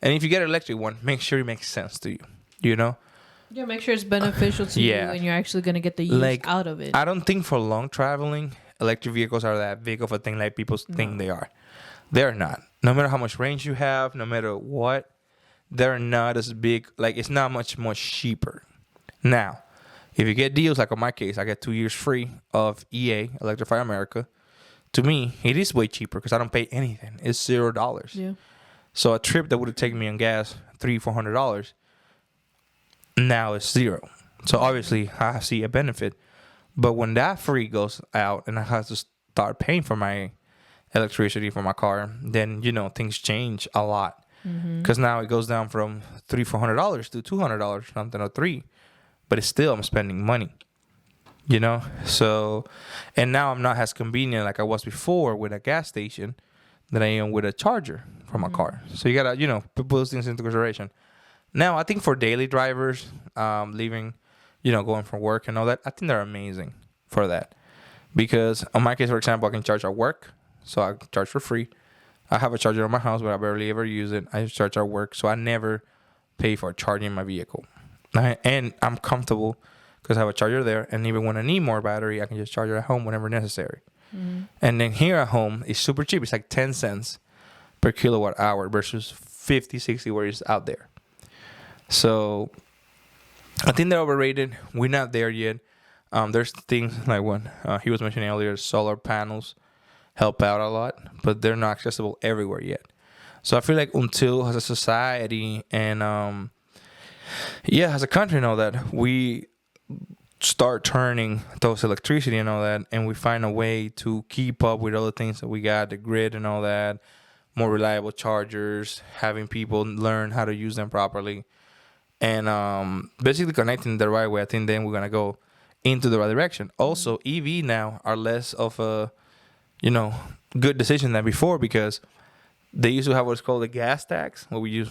Speaker 1: And if you get an electric one, make sure it makes sense to you. Yeah,
Speaker 2: make sure it's beneficial to you and you're actually going to get the use out of it.
Speaker 1: I don't think for long traveling, electric vehicles are that big of a thing like people think they are. They're not. No matter how much range you have, no matter what, they're not as big. Like, it's not much cheaper. Now, if you get deals, like in my case, I get 2 years free of EA, Electrify America. To me, it is way cheaper because I don't pay anything. It's $0.
Speaker 2: Yeah.
Speaker 1: So a trip that would have taken me on gas $300-400, now it's $0. So obviously I see a benefit. But when that free goes out and I have to start paying for my electricity for my car, then things change a lot. Because now it goes down from $300-400 to $200 something, or $300, but it's still, I'm spending money. So, and now I'm not as convenient like I was before with a gas station than I am with a charger for my car. So you gotta, put those things into consideration. Now, I think for daily drivers, leaving, going from work and all that, I think they're amazing for that. Because in my case, for example, I can charge at work, so I charge for free. I have a charger in my house, but I barely ever use it. I just charge at work, so I never pay for charging my vehicle. And I'm comfortable because I have a charger there, and even when I need more battery, I can just charge it at home whenever necessary. And then here at home, it's super cheap. It's like 10 cents per kilowatt hour versus 50, 60 where it's out there. So I think they're overrated. We're not there yet. There's things like what he was mentioning earlier, solar panels help out a lot, but they're not accessible everywhere yet. So I feel like until as a society and as a country and all that, we start turning those electricity and all that, and we find a way to keep up with all the things that we got, the grid and all that, more reliable chargers, having people learn how to use them properly, and basically connecting the right way. I think then we're gonna go into the right direction. Also, EV now are less of a good decision than before, because they used to have what's called a gas tax, where we use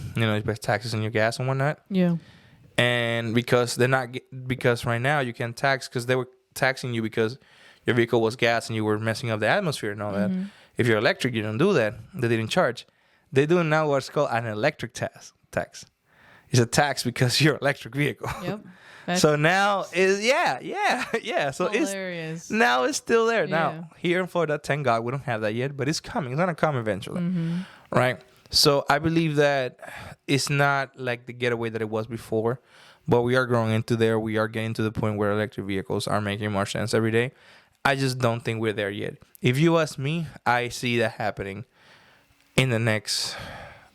Speaker 1: taxes on your gas and whatnot.
Speaker 2: Yeah.
Speaker 1: And because because right now you can't tax, because they were taxing you because your vehicle was gas and you were messing up the atmosphere and all that. If you're electric, you don't do that. They didn't charge. They're doing now what's called an electric tax. it's a tax because you're an electric vehicle.
Speaker 2: Yep.
Speaker 1: So now is yeah. So
Speaker 2: hilarious.
Speaker 1: It's still there.
Speaker 2: Yeah.
Speaker 1: Now here in Florida, thank God we don't have that yet, but it's coming. It's gonna come eventually, right? So I believe that it's not like the getaway that it was before, but we are growing into there. We are getting to the point where electric vehicles are making more sense every day. I just don't think we're there yet. If you ask me, I see that happening in the next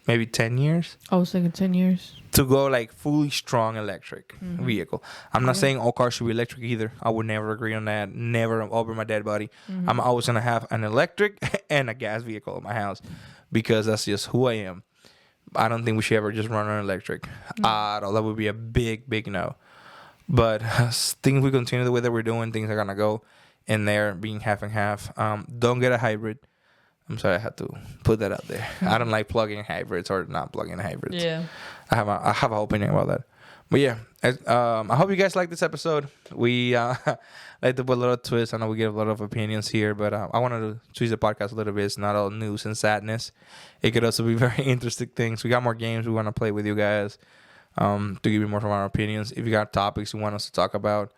Speaker 1: maybe 10 years.
Speaker 2: I was thinking 10 years.
Speaker 1: To go like fully strong electric vehicle. I'm not saying all cars should be electric either. I would never agree on that. Never over my dead body. I'm always going to have an electric and a gas vehicle in my house because that's just who I am. I don't think we should ever just run on electric at all. That would be a big, big no. But I think if we continue the way that we're doing, things are going to go in there being half and half. Don't get a hybrid. I'm sorry, I had to put that out there. I don't like plug-in hybrids or not plug-in hybrids.
Speaker 2: Yeah.
Speaker 1: I have a whole opinion about that. But yeah, I hope you guys like this episode. We like to put a little twist. I know we give a lot of opinions here, but I wanted to choose the podcast a little bit. It's not all news and sadness. It could also be very interesting things. We got more games we want to play with you guys to give you more from our opinions. If you got topics you want us to talk about,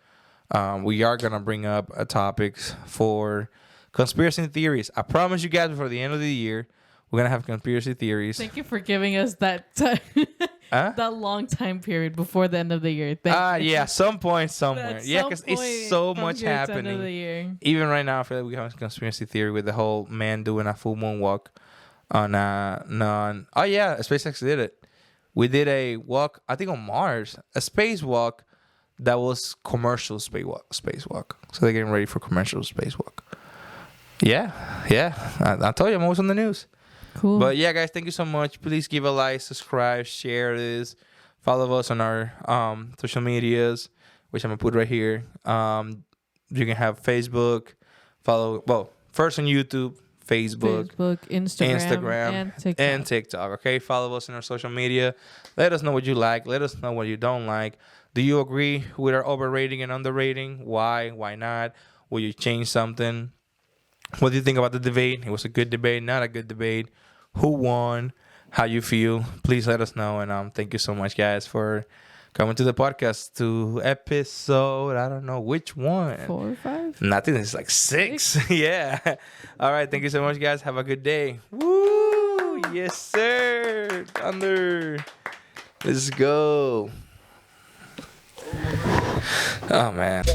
Speaker 1: we are going to bring up topics for conspiracy theories. I promise you guys before the end of the year, we're going to have conspiracy theories.
Speaker 2: Thank you for giving us that time, that long time period before the end of the year.
Speaker 1: Yeah, some point somewhere. Yeah, because it's so much happening.
Speaker 2: End of the year.
Speaker 1: Even right now, I feel like we have a conspiracy theory with the whole man doing a full moon walk on oh yeah, SpaceX did it. We did a walk, I think on Mars, a spacewalk that was commercial spacewalk. So they're getting ready for commercial spacewalk. Yeah. I told you I'm always on the news.
Speaker 2: Cool.
Speaker 1: But yeah, guys, thank you so much. Please give a like, subscribe, share this, follow us on our social medias, which I'm gonna put right here. You can have Facebook, first on YouTube, Facebook, Instagram, and TikTok. Okay, follow us on our social media. Let us know what you like. Let us know what you don't like. Do you agree with our overrating and underrating? Why? Why not? Will you change something? What do you think about the debate? It was a good debate, not a good debate. Who won? How you feel? Please let us know. And thank you so much, guys, for coming to the podcast to episode, I don't know which one.
Speaker 2: 4 or 5?
Speaker 1: Nothing. It's like 6. Yeah. All right. Thank you so much, guys. Have a good day. Woo! Yes, sir. Thunder. Let's go. Oh, man.